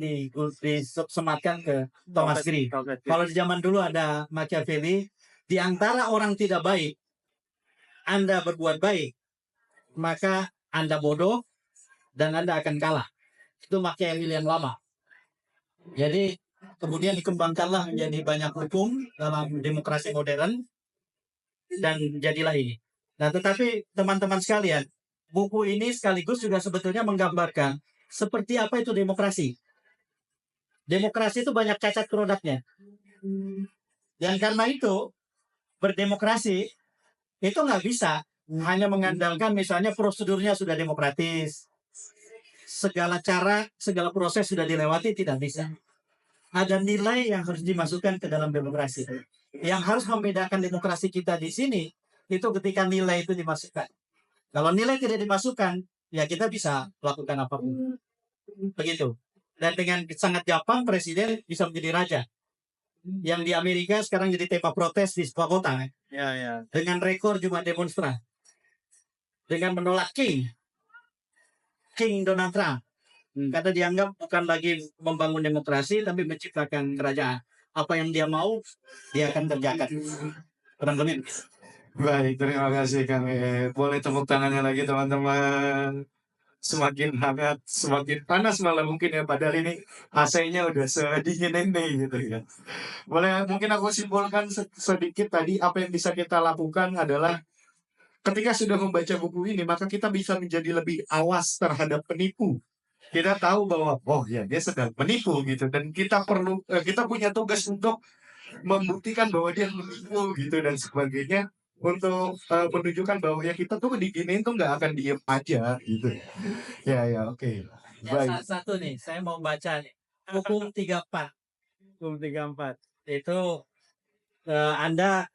disematkan ke Thomas Green. Kalau di zaman dulu ada Machiavelli, di antara orang tidak baik, Anda berbuat baik, maka Anda bodoh dan Anda akan kalah. Itu Machiavelli yang lama. Jadi kemudian dikembangkanlah menjadi banyak hukum dalam demokrasi modern dan jadilah ini. Nah, tetapi teman-teman sekalian, buku ini sekaligus juga sebetulnya menggambarkan seperti apa itu demokrasi. Demokrasi itu banyak cacat produknya. Dan karena itu, berdemokrasi itu nggak bisa hanya mengandalkan misalnya prosedurnya sudah demokratis, segala cara, segala proses sudah dilewati, tidak bisa. Ada nilai yang harus dimasukkan ke dalam demokrasi. Yang harus membedakan demokrasi kita di sini, itu ketika nilai itu dimasukkan. Kalau nilai tidak dimasukkan, ya kita bisa lakukan apapun. Begitu. Dan dengan sangat gampang presiden bisa menjadi raja. Yang di Amerika sekarang jadi tema protes di sebuah kota. Dengan rekor jumlah demonstran. Dengan menolak King Donald Trump. Karena dianggap bukan lagi membangun demokrasi, tapi menciptakan kerajaan. Apa yang dia mau, dia akan kerjakan. Kurang lebih. Baik, terima kasih Kang Boleh tepuk tangannya lagi teman-teman. Semakin hangat, semakin panas malah mungkin ya. Padahal ini AC-nya udah sedingin ini gitu ya. Boleh mungkin aku simpulkan sedikit tadi apa yang bisa kita lakukan adalah ketika sudah membaca buku ini maka kita bisa menjadi lebih awas terhadap penipu. Kita tahu bahwa oh ya dia sedang menipu gitu dan kita punya tugas untuk membuktikan bahwa dia menipu gitu dan sebagainya untuk menunjukkan bahwa ya kita tuh diginiin tuh nggak akan diem aja gitu. Ya, oke. Ya, satu nih, saya mau baca nih. Hukum 34. Hukum 34. Itu Anda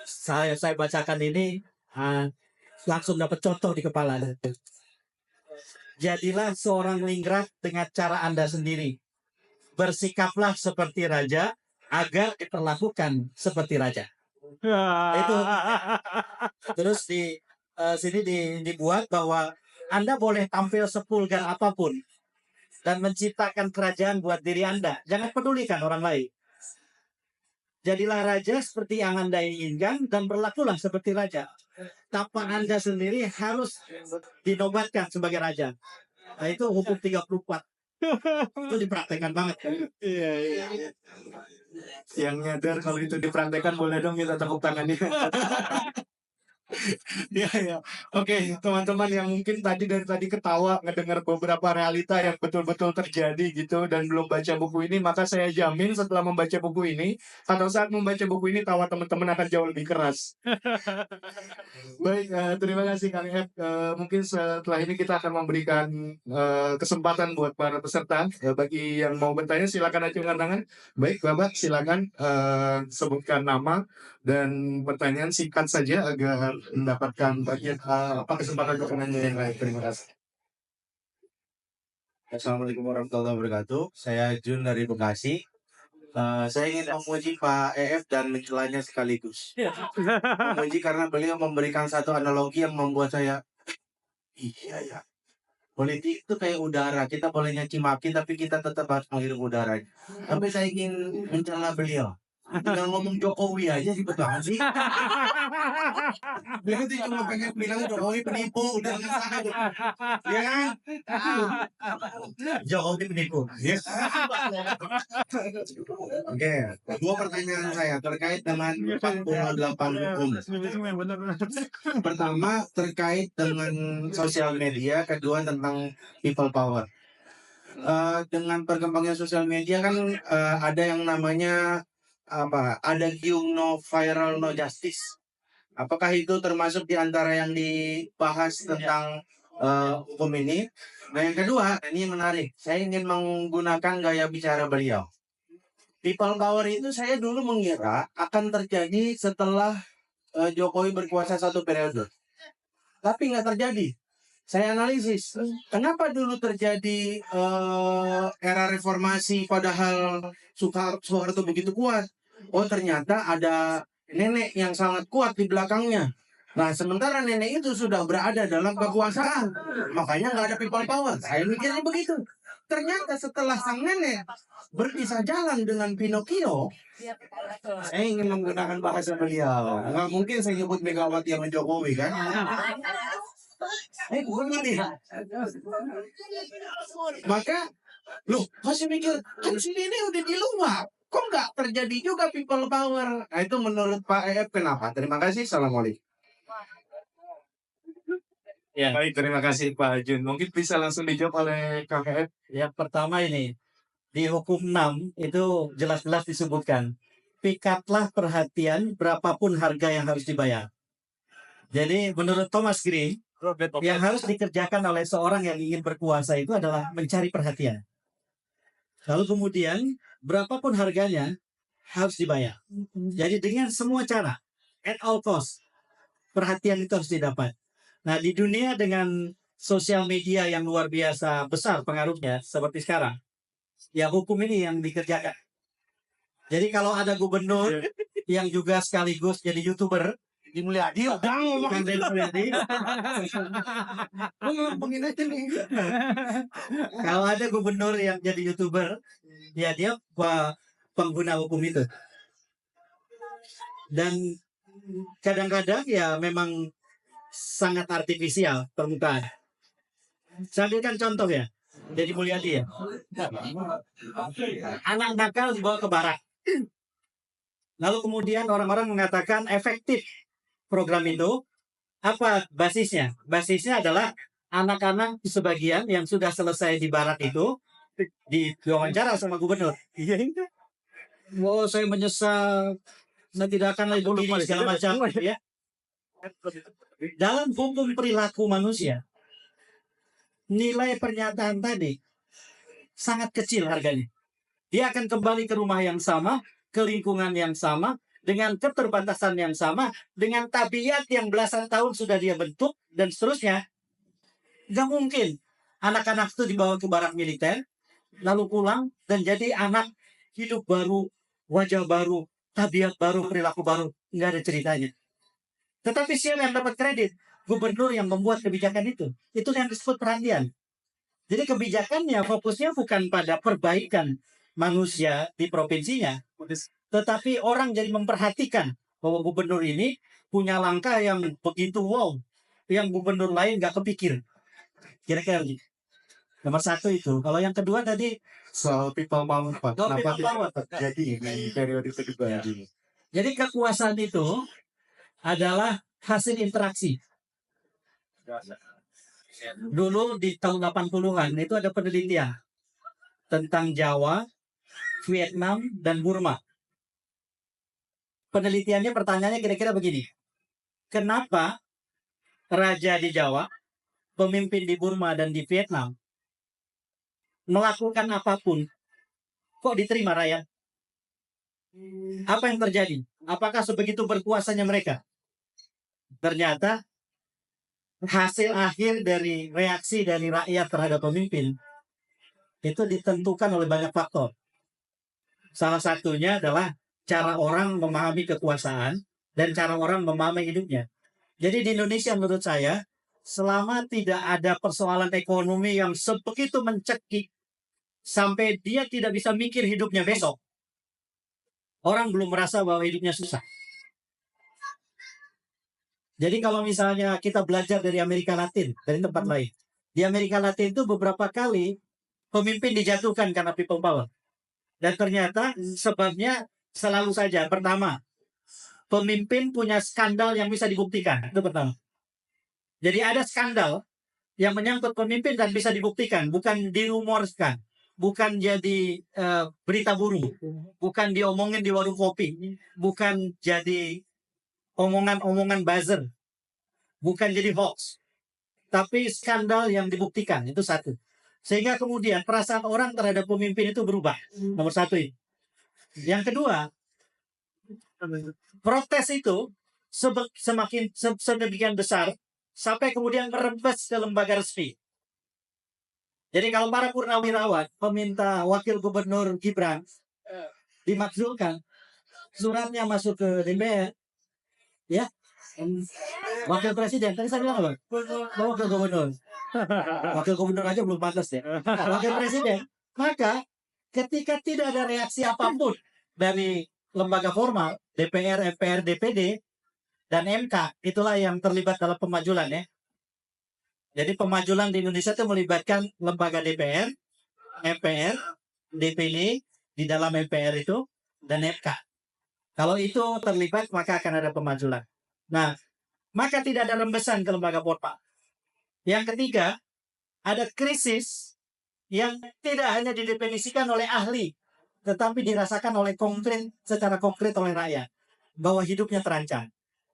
saya bacakan ini langsung dapat contoh di kepala. Jadilah seorang ningrat dengan cara Anda sendiri. Bersikaplah seperti raja agar diperlakukan seperti raja. Itu terus di sini dibuat bahwa Anda boleh tampil sepulgar apapun dan menciptakan kerajaan buat diri Anda. Jangan pedulikan orang lain. Jadilah raja seperti yang Anda inginkan dan berlakulah seperti raja. Tanpa Anda sendiri harus dinobatkan sebagai raja. Nah, itu hukum 34. Itu dipraktekkan banget. Iya. Yang nyadar kalau itu dipraktekkan boleh dong kita tepuk tangannya. Ya. Oke, teman-teman yang mungkin dari tadi ketawa ngedengar beberapa realita yang betul-betul terjadi gitu dan belum baca buku ini, maka saya jamin setelah membaca buku ini atau saat membaca buku ini tawa teman-teman akan jauh lebih keras. Baik, terima kasih Kang F. Mungkin setelah ini kita akan memberikan kesempatan buat para peserta. Bagi yang mau bertanya silakan acungkan tangan. Baik, Bapak silakan sebutkan nama dan pertanyaan singkat saja agar mendapatkan kesempatan pertanyaannya yang lain. Terima kasih. Assalamualaikum warahmatullahi wabarakatuh. Saya Jun dari Bekasi. Saya ingin memuji Pak EF dan mencelanya sekaligus. Memuji karena beliau memberikan satu analogi yang membuat saya, iya ya. Politik itu kayak udara, kita boleh nyaci maki tapi kita tetap harus menghirup udara. Tapi saya ingin mencela beliau. Tinggal ngomong Jokowi aja ribet banget sih. Dia tuh cuma pengen bilang Jokowi penipu, udah selesai. Ya kan? Jokowi penipu. Ya. Oke, dua pertanyaan saya terkait dengan 48 hukum. Pertama terkait dengan sosial media, kedua tentang people power. Dengan perkembangan sosial media kan ada yang namanya apa? Ada giung no viral no justice. Apakah itu termasuk di antara yang dibahas tentang hukum ini? Nah yang kedua, ini yang menarik. Saya ingin menggunakan gaya bicara beliau. People power itu saya dulu mengira akan terjadi setelah Jokowi berkuasa 1 periode. Tapi nggak terjadi. Saya analisis, kenapa dulu terjadi era reformasi padahal Soeharto begitu kuat? Oh ternyata ada nenek yang sangat kuat di belakangnya. Nah sementara nenek itu sudah berada dalam kekuasaan, makanya nggak ada people power. Saya mikirnya begitu. Ternyata setelah sang nenek berpisah jalan dengan Pinocchio, saya ingin menggunakan bahasa beliau. Nggak mungkin saya nyebut Megawati sama Jokowi kan? Bukan ya. Maka, loh, masih mikir, kan sini ini udah di luar. Kok nggak terjadi juga people power? Nah, itu menurut Pak EF kenapa? Terima kasih. Assalamualaikum. Ya, Baik, terima kasih Pak Jun. Mungkin bisa langsung dijawab oleh KKF. yang pertama ini di hukum 6 itu jelas-jelas disebutkan pikatlah perhatian berapapun harga yang harus dibayar. Jadi menurut Thomas Green yang harus dikerjakan oleh seorang yang ingin berkuasa itu adalah mencari perhatian. Lalu kemudian berapapun harganya harus dibayar. Jadi dengan semua cara, at all cost, perhatian itu harus didapat. Nah di dunia dengan sosial media yang luar biasa besar pengaruhnya seperti sekarang, ya hukum ini yang dikerjakan. Jadi kalau ada gubernur yang juga sekaligus jadi YouTuber, Di Mulyadi, bukan Deddy Mulyadi. ngomongin aja nih. Kalau ada gubernur yang jadi YouTuber, ya dia pengguna hukum itu. Dan kadang-kadang ya memang sangat artifisial permukaan. Saya ambilkan contoh ya, Deddy Mulyadi ya. Anak nakal dibawa ke barak. Lalu kemudian orang-orang mengatakan efektif program itu. Apa basisnya? Basisnya adalah anak-anak sebagian yang sudah selesai di barak itu diwawancara sama gubernur. Iya ini. Oh, saya menyesal, saya tidak akan lagi begini segala macam. Ya. Dalam hukum perilaku manusia, nilai pernyataan tadi sangat kecil harganya. Dia akan kembali ke rumah yang sama, ke lingkungan yang sama, dengan keterbatasan yang sama, dengan tabiat yang belasan tahun sudah dia bentuk, dan seterusnya. Gak mungkin anak-anak itu dibawa ke barak militer, lalu pulang, dan jadi anak hidup baru, wajah baru, tabiat baru, perilaku baru. Nggak ada ceritanya. Tetapi siapa yang dapat kredit? Gubernur yang membuat kebijakan itu. Itu yang disebut perhatian. Jadi kebijakannya fokusnya bukan pada perbaikan manusia di provinsinya, tetapi orang jadi memperhatikan bahwa gubernur ini punya langkah yang begitu wow, yang gubernur lain nggak kepikir. Kira-kira gitu. Nomor satu itu. Kalau yang kedua tadi Soal people power, Pak. Oh, Kenapa people power. terjadi di periode kedua ini? jadi kekuasaan itu adalah hasil interaksi. Dulu di tahun 80-an itu ada penelitian tentang Jawa, Vietnam, dan Burma. Penelitiannya pertanyaannya kira-kira begini. Kenapa raja di Jawa, pemimpin di Burma dan di Vietnam melakukan apapun kok diterima rakyat? Apa yang terjadi? Apakah sebegitu berkuasanya mereka? Ternyata hasil akhir dari reaksi dari rakyat terhadap pemimpin itu ditentukan oleh banyak faktor. Salah satunya adalah cara orang memahami kekuasaan dan cara orang memahami hidupnya. Jadi di Indonesia menurut saya, selama tidak ada persoalan ekonomi yang sebegitu mencekik sampai dia tidak bisa mikir hidupnya besok, orang belum merasa bahwa hidupnya susah. Jadi kalau misalnya kita belajar dari Amerika Latin, dari tempat lain, di Amerika Latin itu beberapa kali pemimpin dijatuhkan karena people power. Dan ternyata sebabnya selalu saja, pertama, pemimpin punya skandal yang bisa dibuktikan. Itu pertama. Jadi ada skandal yang menyangkut pemimpin dan bisa dibuktikan, bukan dirumorkan, bukan jadi berita burung, bukan diomongin di warung kopi, bukan jadi omongan-omongan buzzer, bukan jadi hoax, tapi skandal yang dibuktikan. Itu satu. Sehingga kemudian perasaan orang terhadap pemimpin itu berubah. Nomor satu ini. Yang kedua, protes itu semakin sedemikian besar sampai kemudian merembes ke lembaga resmi. Jadi kalau para purnawirawan meminta wakil gubernur Gibran dimakzulkan, suratnya masuk ke DPR, ya, wakil presiden. Tadi saya bilang apa? Wakil gubernur. Wakil gubernur aja belum pantas ya. Wakil presiden. Maka ketika tidak ada reaksi apapun dari lembaga formal, DPR, MPR, DPD, dan MK, itulah yang terlibat dalam pemajulan ya. Jadi pemajulan di Indonesia itu melibatkan lembaga DPR, MPR, DPD, di dalam MPR itu, dan MK. Kalau itu terlibat, maka akan ada pemajulan. Nah, maka tidak ada rembesan ke lembaga formal. Yang ketiga, ada krisis yang tidak hanya didefinisikan oleh ahli, tetapi dirasakan oleh secara konkret oleh rakyat, bahwa hidupnya terancam.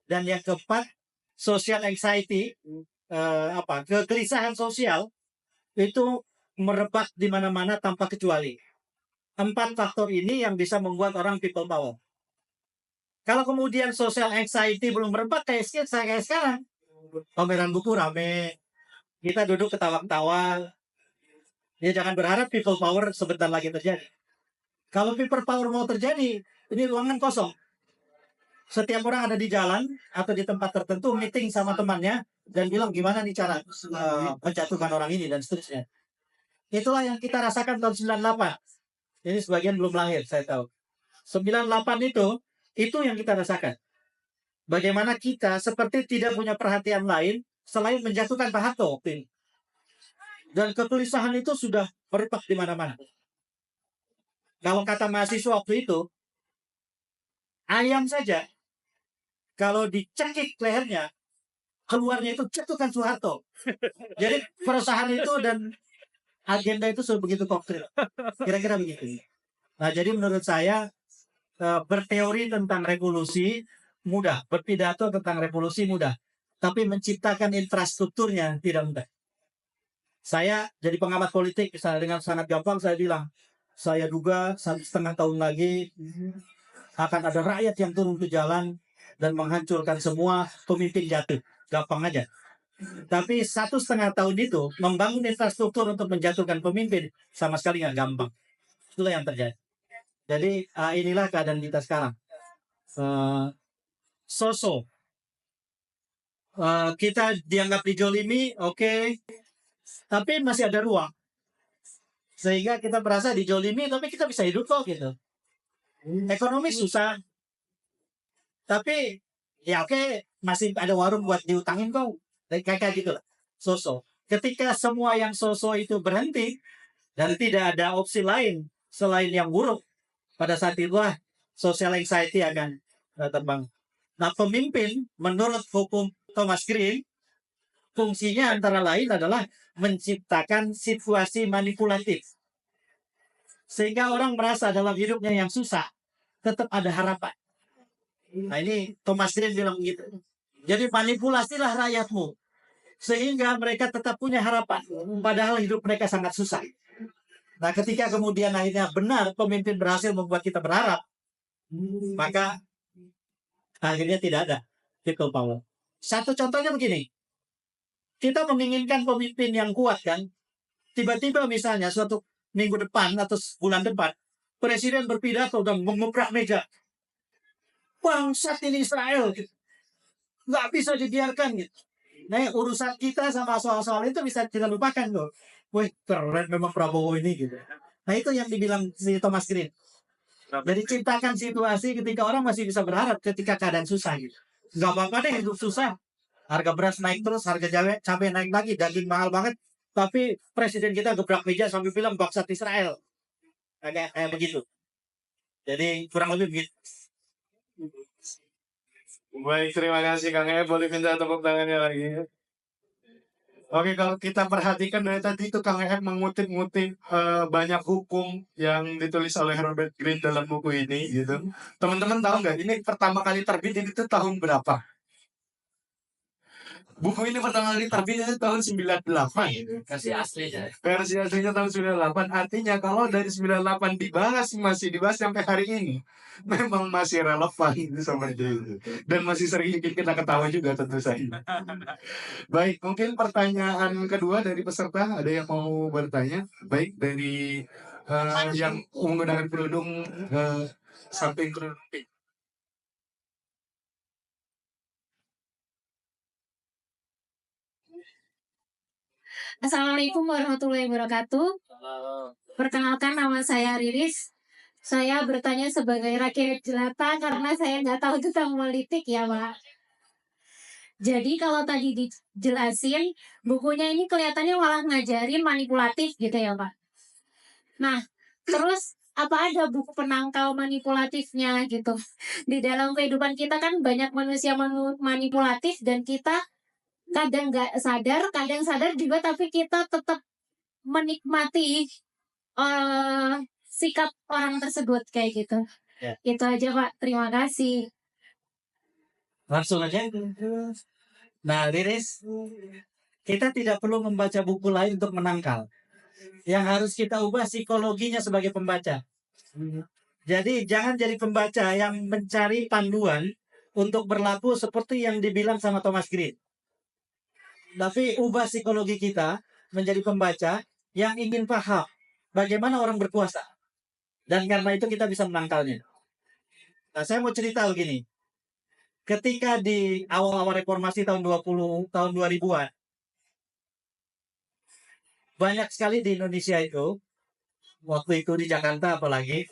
Dan yang keempat, social anxiety, kegelisahan sosial itu merebak di mana-mana tanpa kecuali. 4 faktor ini yang bisa membuat orang people power. Kalau kemudian social anxiety belum merebak kayak sekarang, pameran buku rame, kita duduk ketawa-ketawa, ya jangan berharap people power sebentar lagi terjadi. Kalau people power mau terjadi, ini ruangan kosong. Setiap orang ada di jalan atau di tempat tertentu meeting sama temannya dan bilang gimana nih cara menjatuhkan orang ini dan seterusnya. Itulah yang kita rasakan tahun 98. Ini sebagian belum lahir, saya tahu. 98 itu yang kita rasakan. Bagaimana kita seperti tidak punya perhatian lain selain menjatuhkan Pak Harto waktu ini. Dan kegelisahan itu sudah merebak di mana-mana. Kalau kata mahasiswa waktu itu, ayam saja kalau dicekik lehernya, keluarnya itu jatuhkan Soeharto. Jadi perusahaan itu dan agenda itu begitu konkret. Kira-kira begitu. Nah, jadi menurut saya berteori tentang revolusi mudah, berpidato tentang revolusi mudah, tapi menciptakan infrastrukturnya tidak mudah. Saya jadi pengamat politik, misalnya dengan sangat gampang saya bilang, saya duga 1,5 tahun lagi akan ada rakyat yang turun ke jalan dan menghancurkan semua, pemimpin jatuh. Gampang aja. Tapi 1,5 tahun itu membangun infrastruktur untuk menjatuhkan pemimpin sama sekali nggak gampang. Itulah yang terjadi. Jadi inilah keadaan kita sekarang. Kita dianggap dijolimi, oke. Tapi masih ada ruang. Sehingga kita merasa dijolimi, tapi kita bisa hidup kok gitu. Ekonomi susah. Tapi ya oke, masih ada warung buat diutangin kok. Kayak gitu lah. Ketika semua yang itu berhenti dan tidak ada opsi lain selain yang buruk, pada saat itulah social anxiety akan terbang. Nah, pemimpin menurut hukum Thomas Green fungsinya antara lain adalah menciptakan situasi manipulatif. Sehingga orang merasa dalam hidupnya yang susah tetap ada harapan. Nah, ini Thomas Green bilang gitu. Jadi manipulasilah rakyatmu sehingga mereka tetap punya harapan padahal hidup mereka sangat susah. Nah, ketika kemudian akhirnya benar pemimpin berhasil membuat kita berharap, maka akhirnya tidak ada people power. Satu contohnya begini. Kita menginginkan pemimpin yang kuat kan. Tiba-tiba misalnya suatu minggu depan atau bulan depan presiden berpidato dan mengubrak meja. Bangsat ini Israel gitu. Nggak bisa dibiarkan gitu. Nah, urusan kita sama soal-soal itu bisa kita lupakan loh. Wih, keren memang Prabowo ini gitu. Nah, itu yang dibilang si Thomas Green. Jadi ciptakan situasi ketika orang masih bisa berharap ketika keadaan susah gitu. Gak apa-apa deh hidup susah. Harga beras naik terus, harga cabai naik lagi, daging mahal banget. Tapi presiden kita gebrak meja sambil bilang bangsat Israel. Kayak begitu. Jadi kurang lebih begitu. Baik, terima kasih Kang E. Boleh minta tepuk tangannya lagi. Oke, kalau kita perhatikan dari tadi itu Kang E mengutip-ngutip banyak hukum yang ditulis oleh Robert Greene dalam buku ini gitu. Teman-teman tahu nggak ini pertama kali terbit itu tahun berapa? Buku ini pertama kali terbit itu tahun 98. Versi aslinya. Versi aslinya tahun 98. Artinya kalau dari 98 dibahas, masih dibahas sampai hari ini, memang masih relevan seperti itu. Dan masih sering kita ketawa juga tentu saja. Baik, mungkin pertanyaan kedua dari peserta, ada yang mau bertanya? Baik, dari yang menggunakan kerudung samping kerudung. Assalamualaikum warahmatullahi wabarakatuh. Perkenalkan, nama saya Riris. Saya bertanya sebagai rakyat jelata karena saya nggak tahu tentang politik ya, Pak. Jadi kalau tadi dijelasin, bukunya ini kelihatannya malah ngajarin manipulatif gitu ya, Pak. Nah, terus apa ada buku penangkal manipulatifnya gitu? Di dalam kehidupan kita kan banyak manusia manipulatif dan kita kadang nggak sadar, kadang sadar juga, tapi kita tetap menikmati sikap orang tersebut kayak gitu. Ya. Itu aja Pak, terima kasih. Langsung aja. Nah, Riris, kita tidak perlu membaca buku lain untuk menangkal. Yang harus kita ubah psikologinya sebagai pembaca. Jadi jangan jadi pembaca yang mencari panduan untuk berlaku seperti yang dibilang sama Thomas Green. Tapi ubah psikologi kita menjadi pembaca yang ingin paham bagaimana orang berkuasa. Dan karena itu kita bisa menangkalnya. Nah, saya mau cerita begini. Ketika di awal-awal reformasi tahun 2000-an, banyak sekali di Indonesia itu, waktu itu di Jakarta apalagi,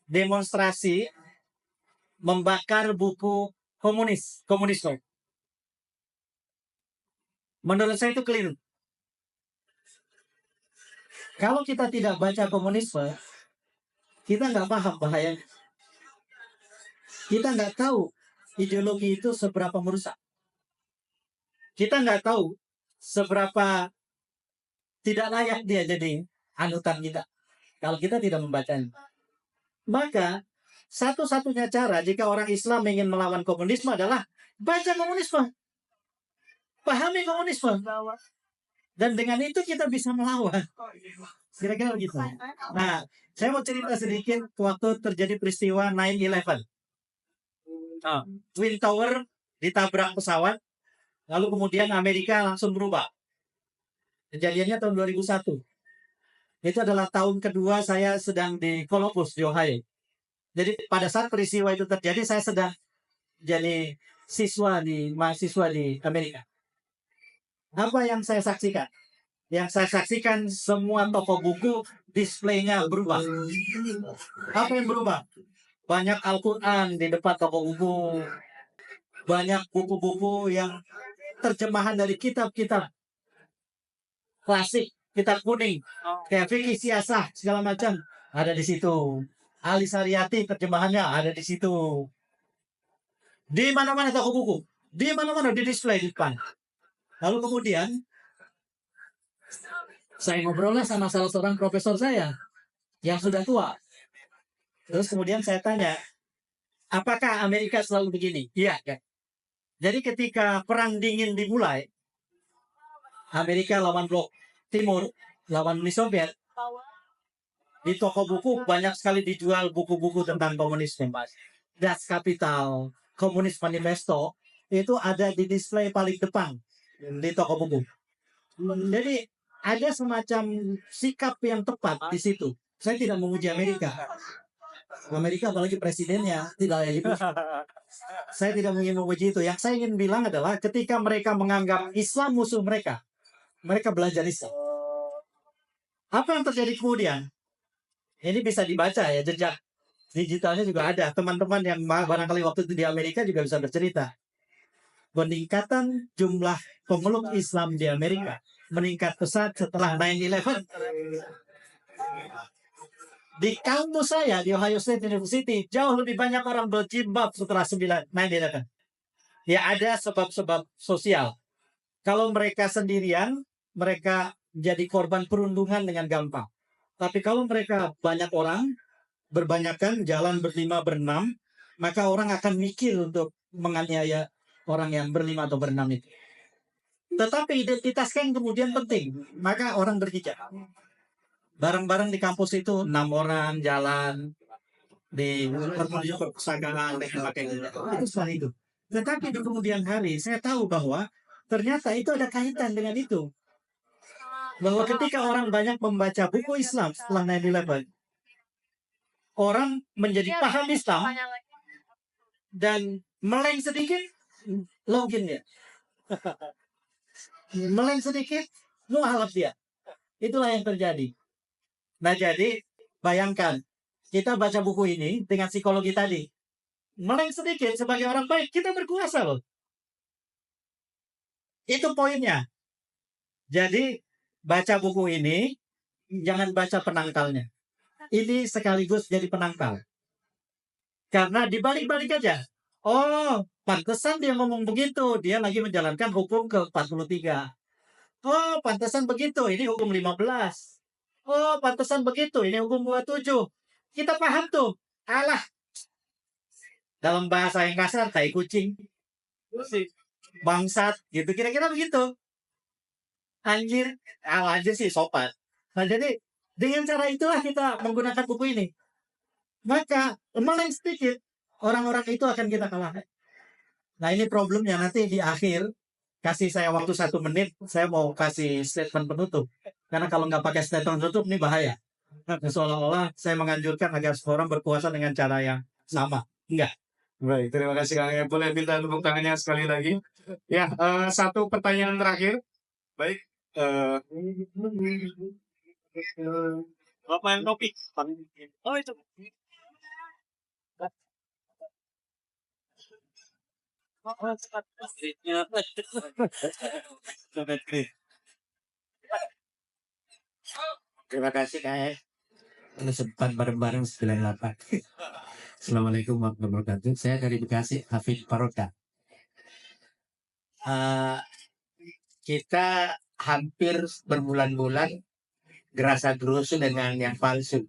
demonstrasi membakar buku komunisme. Menurut saya itu keliru. Kalau kita tidak baca komunisme, kita nggak paham bahayanya. Kita nggak tahu ideologi itu seberapa merusak. Kita nggak tahu seberapa tidak layak dia jadi anutan kita kalau kita tidak membacanya. Maka satu-satunya cara jika orang Islam ingin melawan komunisme adalah baca komunisme. Pahami komunisme. Dan dengan itu kita bisa melawan. Kira-kira begitu. Nah, saya mau cerita sedikit waktu terjadi peristiwa 9/11. Twin Tower ditabrak pesawat, lalu kemudian Amerika langsung berubah. Kejadiannya tahun 2001. Itu adalah tahun kedua saya sedang di Columbus, di Ohio. Jadi pada saat peristiwa itu terjadi, saya sedang jadi mahasiswa di Amerika. Apa yang saya saksikan? Yang saya saksikan semua toko buku displaynya berubah. Apa yang berubah? Banyak Al-Quran di depan toko buku. Banyak buku-buku yang terjemahan dari kitab-kitab klasik, kitab kuning, kayak fikih siasah segala macam ada di situ. Ali Sariyati terjemahannya ada di situ. Di mana-mana toko buku, di mana-mana di display di depan. Lalu kemudian saya ngobrolnya sama salah seorang profesor saya yang sudah tua. Terus kemudian saya tanya, apakah Amerika selalu begini? Iya, kan? Jadi ketika Perang Dingin dimulai, Amerika lawan Blok Timur, lawan Uni Soviet, di toko buku banyak sekali dijual buku-buku tentang komunisme. Das Kapital, Komunis Manifesto, itu ada di display paling depan di toko buku. Jadi ada semacam sikap yang tepat di situ. Saya tidak memuji Amerika. Amerika apalagi presidennya tidak itu. Saya tidak ingin memuji itu. Yang saya ingin bilang adalah ketika mereka menganggap Islam musuh mereka, mereka belajar Islam. Apa yang terjadi kemudian? Ini bisa dibaca ya, jejak digitalnya juga ada. Teman-teman yang barangkali waktu itu di Amerika juga bisa bercerita. Peningkatan jumlah pemeluk Islam di Amerika meningkat pesat setelah 9/11. Di kampus saya di Ohio State University jauh lebih banyak orang berjilbab setelah 9/11. Ya ada sebab-sebab sosial. Kalau mereka sendirian, mereka jadi korban perundungan dengan gampang. Tapi kalau mereka banyak orang, berbanyakan jalan berlima berenam, maka orang akan mikir untuk menganiaya orang yang berlima atau berenam itu. Tetapi identitas kan kemudian penting, maka orang berhijab. Bareng-bareng di kampus itu 6 orang jalan di menuju perpustakaan dengan pakai hijab. Itu soal itu. Tetapi di kemudian hari saya tahu bahwa ternyata itu ada kaitan dengan itu. Bahwa ketika orang banyak membaca buku Islam setelah 9/11, orang menjadi paham Islam dan meleng sedikit, login dia. Meleng sedikit, mualaf dia. Itulah yang terjadi. Nah jadi, bayangkan, kita baca buku ini dengan psikologi tadi. Meleng sedikit sebagai orang baik, kita berkuasa loh. Itu poinnya. Jadi, baca buku ini, jangan baca penangkalnya. Ini sekaligus jadi penangkal. Karena dibalik-balik aja. Oh, pantesan dia ngomong begitu. Dia lagi menjalankan hukum ke-43. Oh, pantesan begitu. Ini hukum 15. Oh, pantesan begitu. Ini hukum 27. Kita paham tuh. Alah. Dalam bahasa yang kasar, tai kucing. Bangsat. Gitu. Kira-kira begitu. Anjir. Anjir sih sopan. Nah, jadi dengan cara itulah kita menggunakan buku ini. Maka meleng sedikit, orang-orang itu akan kita kalahkan. Nah ini problemnya nanti di akhir, kasih saya waktu 1 menit, saya mau kasih statement penutup. Karena kalau nggak pakai statement penutup, ini bahaya. Seolah-olah saya menganjurkan agar orang berpuasa dengan cara yang sama. Enggak. Baik, terima kasih Kang Ep. Boleh minta tepuk tangannya sekali lagi. Ya, satu pertanyaan terakhir. Baik. Bapak yang topik. Oh itu. Terima kasih Kak. Ini sempat bareng-bareng 98. Assalamualaikum warahmatullahi wabarakatuh. Saya dari Bekasi, Hafid Paroka. Kita hampir berbulan-bulan gerasa gerusu dengan yang palsu.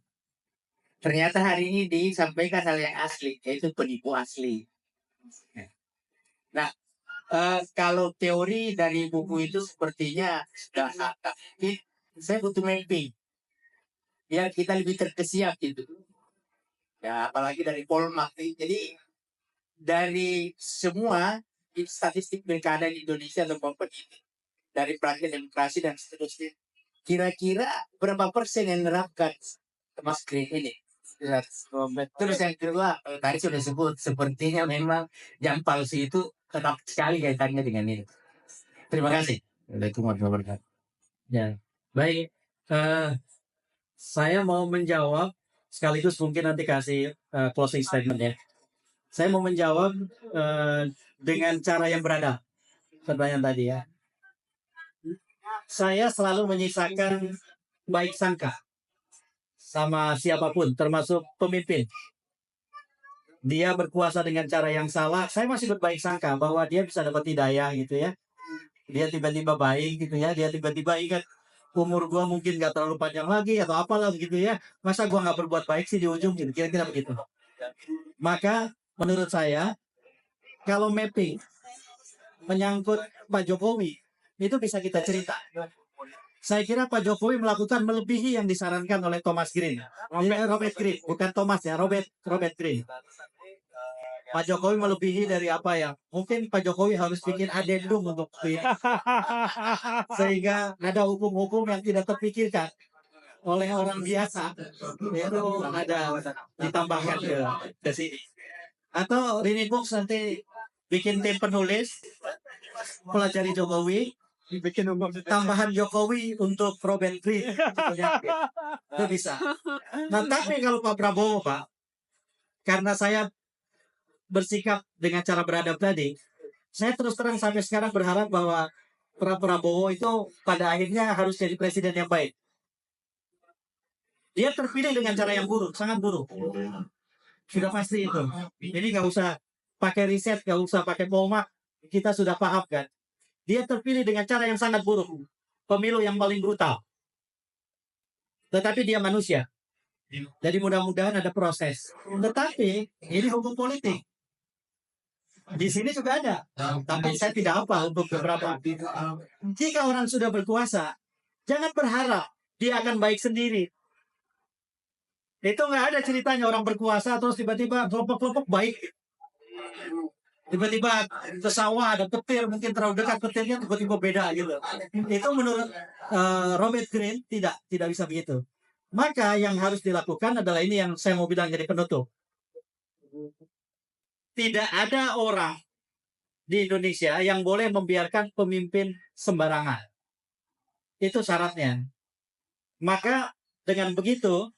Ternyata hari ini disampaikan hal yang asli, yaitu penipu asli. Nah, kalau teori dari buku itu sepertinya sudah agak mungkin saya butuh mapping. Ya kita lebih terkesiap gitu. Ya apalagi dari Polmark. Jadi dari semua statistik pilkada di Indonesia atau kompetisi, dari praktik demokrasi dan seterusnya, kira-kira berapa persen yang menerapkan Mas Green ini? Terus yang kedua, tadi sudah sebut, sepertinya memang jam palsu itu tetap sekali kaitannya dengan ini. Terima kasih. Waalaikumsalam warahmatullahi wabarakatuh. Ya, baik. Saya mau menjawab sekaligus mungkin nanti kasih closing statement ya. Saya mau menjawab dengan cara yang beradab. Pertanyaan tadi ya. Saya selalu menyisakan baik sangka sama siapapun, termasuk pemimpin. Dia berkuasa dengan cara yang salah, saya masih berbaik sangka bahwa dia bisa dapat hidayah gitu ya. Dia tiba-tiba baik gitu ya, dia tiba-tiba ingat umur gua mungkin gak terlalu panjang lagi atau apalah gitu ya. Masa gua gak berbuat baik sih di ujung gitu, kira-kira begitu. Maka menurut saya, kalau mapping menyangkut Pak Jokowi, itu bisa kita cerita. Saya kira Pak Jokowi melakukan melebihi yang disarankan oleh Thomas Green. Robert Green, bukan Thomas ya, Robert Green. Pak Jokowi melebihi dari apa ya? Mungkin Pak Jokowi harus bikin adendum untuk sehingga ada hukum-hukum yang tidak terpikirkan oleh orang biasa. Itu ada ditambahkan ke sini. Atau Rini Books nanti bikin tim penulis pelajari Jokowi, Bikin umum. tambahan Jokowi untuk Robert Green sebetulnya. Itu bisa. Nah, tapi kalau Pak Prabowo, Pak, karena saya bersikap dengan cara beradab tadi, saya terus terang sampai sekarang berharap bahwa Pak Prabowo itu pada akhirnya harus jadi presiden yang baik. Dia terpilih dengan cara yang buruk, sangat buruk. Sudah pasti itu. Jadi nggak usah pakai riset, nggak usah pakai polmak, kita sudah paham kan. Dia terpilih dengan cara yang sangat buruk. Pemilu yang paling brutal. Tetapi dia manusia. Jadi mudah-mudahan ada proses. Tetapi ini hukum politik. Di sini juga ada. Tapi saya tidak apa untuk beberapa. Jika orang sudah berkuasa, jangan berharap dia akan baik sendiri. Itu nggak ada ceritanya orang berkuasa terus tiba-tiba kelompok-kelompok baik. Tiba-tiba ke sawah ada petir, mungkin terlalu dekat petirnya tiba-tiba beda gitu. Itu menurut Robert Greene tidak bisa begitu. Maka yang harus dilakukan adalah ini yang saya mau bilang jadi penutup. Tidak ada orang di Indonesia yang boleh membiarkan pemimpin sembarangan. Itu syaratnya. Maka dengan begitu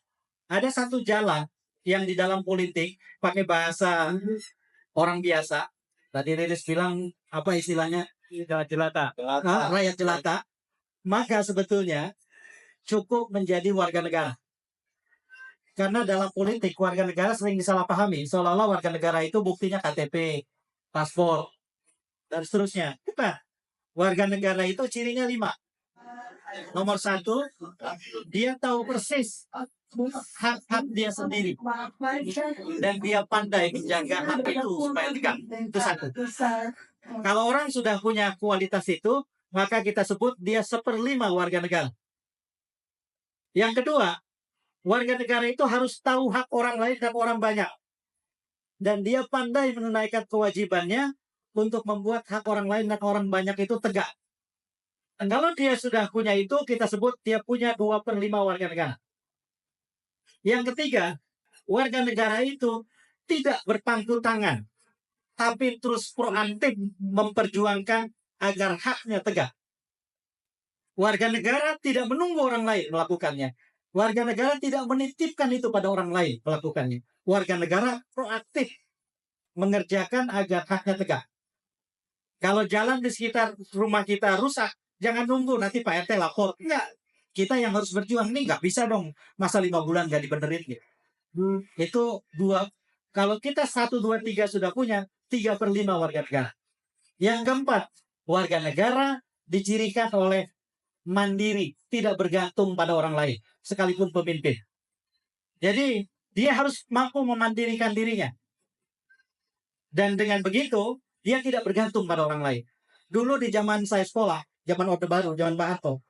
ada satu jalan yang di dalam politik pakai bahasa orang biasa. Tadi Riris bilang apa istilahnya? Jelata. Rakyat jelata. Maka sebetulnya cukup menjadi warga negara. Karena dalam politik warga negara sering disalahpahami. Seolah-olah warga negara itu buktinya KTP, paspor, dan seterusnya. Bukan. Warga negara itu cirinya 5. Nomor 1, dia tahu persis hak-hak dia sendiri. Dan dia pandai menjaga hak itu supaya tegak. Itu 1. Kalau orang sudah punya kualitas itu, maka kita sebut dia 1/5 warga negara. Yang kedua, warga negara itu harus tahu hak orang lain dan orang banyak. Dan dia pandai menunaikan kewajibannya untuk membuat hak orang lain dan orang banyak itu tegak. Dan kalau dia sudah punya itu, kita sebut dia punya 2/5 warga negara. Yang ketiga, warga negara itu tidak berpangku tangan, tapi terus proaktif memperjuangkan agar haknya tegak. Warga negara tidak menunggu orang lain melakukannya. Warga negara tidak menitipkan itu pada orang lain melakukannya. Warga negara proaktif mengerjakan agar haknya tegak. Kalau jalan di sekitar rumah kita rusak, jangan nunggu nanti Pak RT lapor. Enggak. Kita yang harus berjuang. Ini nggak bisa dong. Masa 5 bulan nggak dibenerin. Gitu. Itu 2. Kalau kita 1, 2, 3 sudah punya, 3/5 warga negara. Yang keempat, warga negara dicirikan oleh mandiri. Tidak bergantung pada orang lain. Sekalipun pemimpin. Jadi, dia harus mampu memandirikan dirinya. Dan dengan begitu, dia tidak bergantung pada orang lain. Dulu di zaman saya sekolah, zaman Orde Baru, zaman Pak Harto,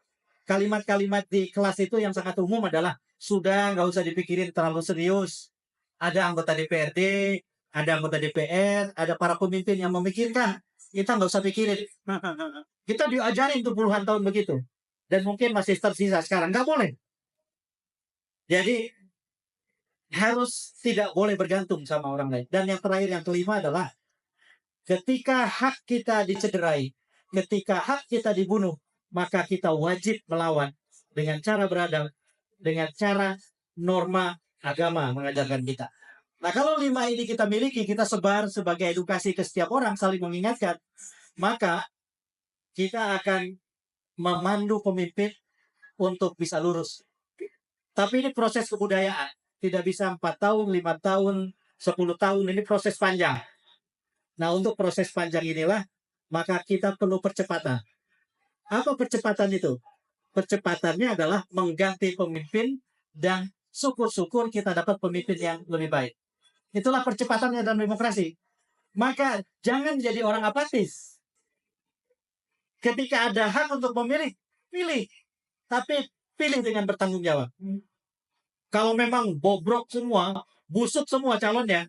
kalimat-kalimat di kelas itu yang sangat umum adalah sudah nggak usah dipikirin terlalu serius. Ada anggota DPRD, ada anggota DPR, ada para pemimpin yang memikirkan. Kita nggak usah pikirin. Kita diajarin tuh puluhan tahun begitu. Dan mungkin masih tersisa sekarang. Nggak boleh. Jadi harus tidak boleh bergantung sama orang lain. Dan yang terakhir, yang kelima adalah ketika hak kita dicederai, ketika hak kita dibunuh, maka kita wajib melawan dengan cara beradab, dengan cara norma agama mengajarkan kita. Nah, kalau 5 ini kita miliki, kita sebar sebagai edukasi ke setiap orang, saling mengingatkan, maka kita akan memandu pemimpin untuk bisa lurus. Tapi ini proses kebudayaan. Tidak bisa 4 tahun, 5 tahun, 10 tahun. Ini proses panjang. Nah, untuk proses panjang inilah, maka kita perlu percepatan. Apa percepatan itu? Percepatannya adalah mengganti pemimpin dan syukur-syukur kita dapat pemimpin yang lebih baik. Itulah percepatannya dalam demokrasi. Maka jangan jadi orang apatis. Ketika ada hak untuk memilih, pilih. Tapi pilih dengan bertanggung jawab. Kalau memang bobrok semua, busuk semua calonnya,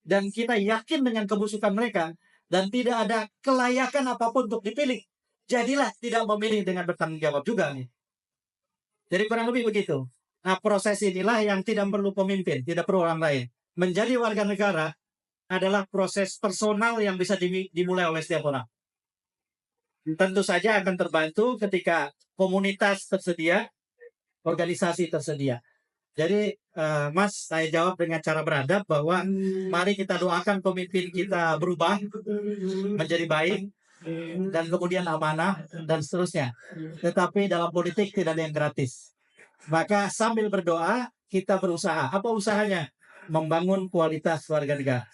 dan kita yakin dengan kebusukan mereka, dan tidak ada kelayakan apapun untuk dipilih, jadilah tidak memilih dengan bertanggung jawab juga nih. Jadi kurang lebih begitu. Nah, proses inilah yang tidak perlu pemimpin, tidak perlu orang lain. Menjadi warga negara adalah proses personal yang bisa dimulai oleh setiap orang. tentu saja akan terbantu ketika komunitas tersedia, organisasi tersedia. Jadi Mas, saya jawab dengan cara beradab bahwa mari kita doakan pemimpin kita berubah menjadi baik dan kemudian amanah dan seterusnya. Tetapi dalam politik tidak ada yang gratis. Maka sambil berdoa kita berusaha. Apa usahanya? Membangun kualitas warga negara.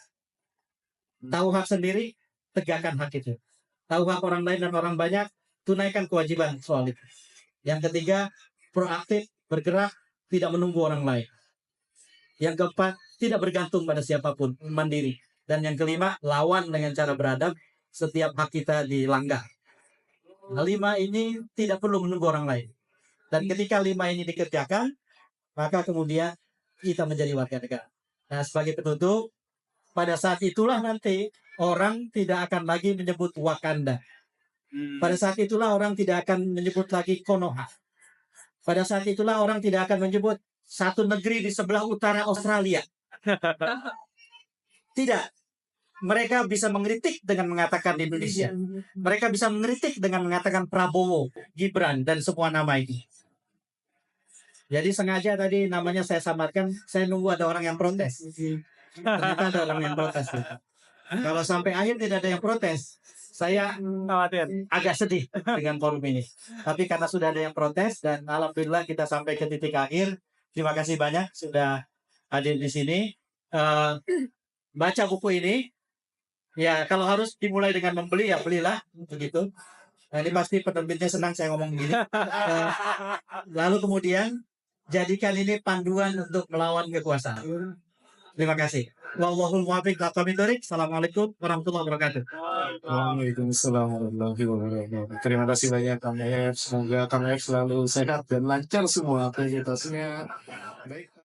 Tahu hak sendiri, tegakkan hak itu. Tahu hak orang lain dan orang banyak, tunaikan kewajiban soal itu. Yang ketiga, proaktif, bergerak, tidak menunggu orang lain. Yang keempat, tidak bergantung pada siapapun, mandiri. Dan yang kelima, lawan dengan cara beradab setiap hak kita dilanggar. Nah, 5 ini tidak perlu menunggu orang lain. Dan ketika 5 ini dikerjakan, maka kemudian kita menjadi warga negara. Nah, sebagai penutup, pada saat itulah nanti orang tidak akan lagi menyebut Wakanda. Pada saat itulah orang tidak akan menyebut lagi Konoha. Pada saat itulah orang tidak akan menyebut satu negeri di sebelah utara Australia. Tidak. Mereka bisa mengkritik dengan mengatakan Indonesia. Mereka bisa mengkritik dengan mengatakan Prabowo, Gibran, dan semua nama ini. Jadi sengaja tadi namanya saya samarkan, saya nunggu ada orang yang protes. Ternyata ada orang yang protes. Kalau sampai akhir tidak ada yang protes, saya agak sedih dengan forum ini. Tapi karena sudah ada yang protes dan alhamdulillah kita sampai ke titik akhir. Terima kasih banyak sudah hadir di sini. Baca buku ini. Ya kalau harus dimulai dengan membeli ya belilah begitu. Nah, ini pasti penerbitnya senang saya ngomong gini. Lalu kemudian jadikan ini panduan untuk melawan kekuasaan. Terima kasih. Wallahul muwaffiq ila aqwamit thoriq. Assalamualaikum warahmatullahi wabarakatuh. Waalaikumsalam warahmatullahi wabarakatuh. Terima kasih banyak Kang F. Semoga Kang F selalu sehat dan lancar semua aktivitasnya. Baik.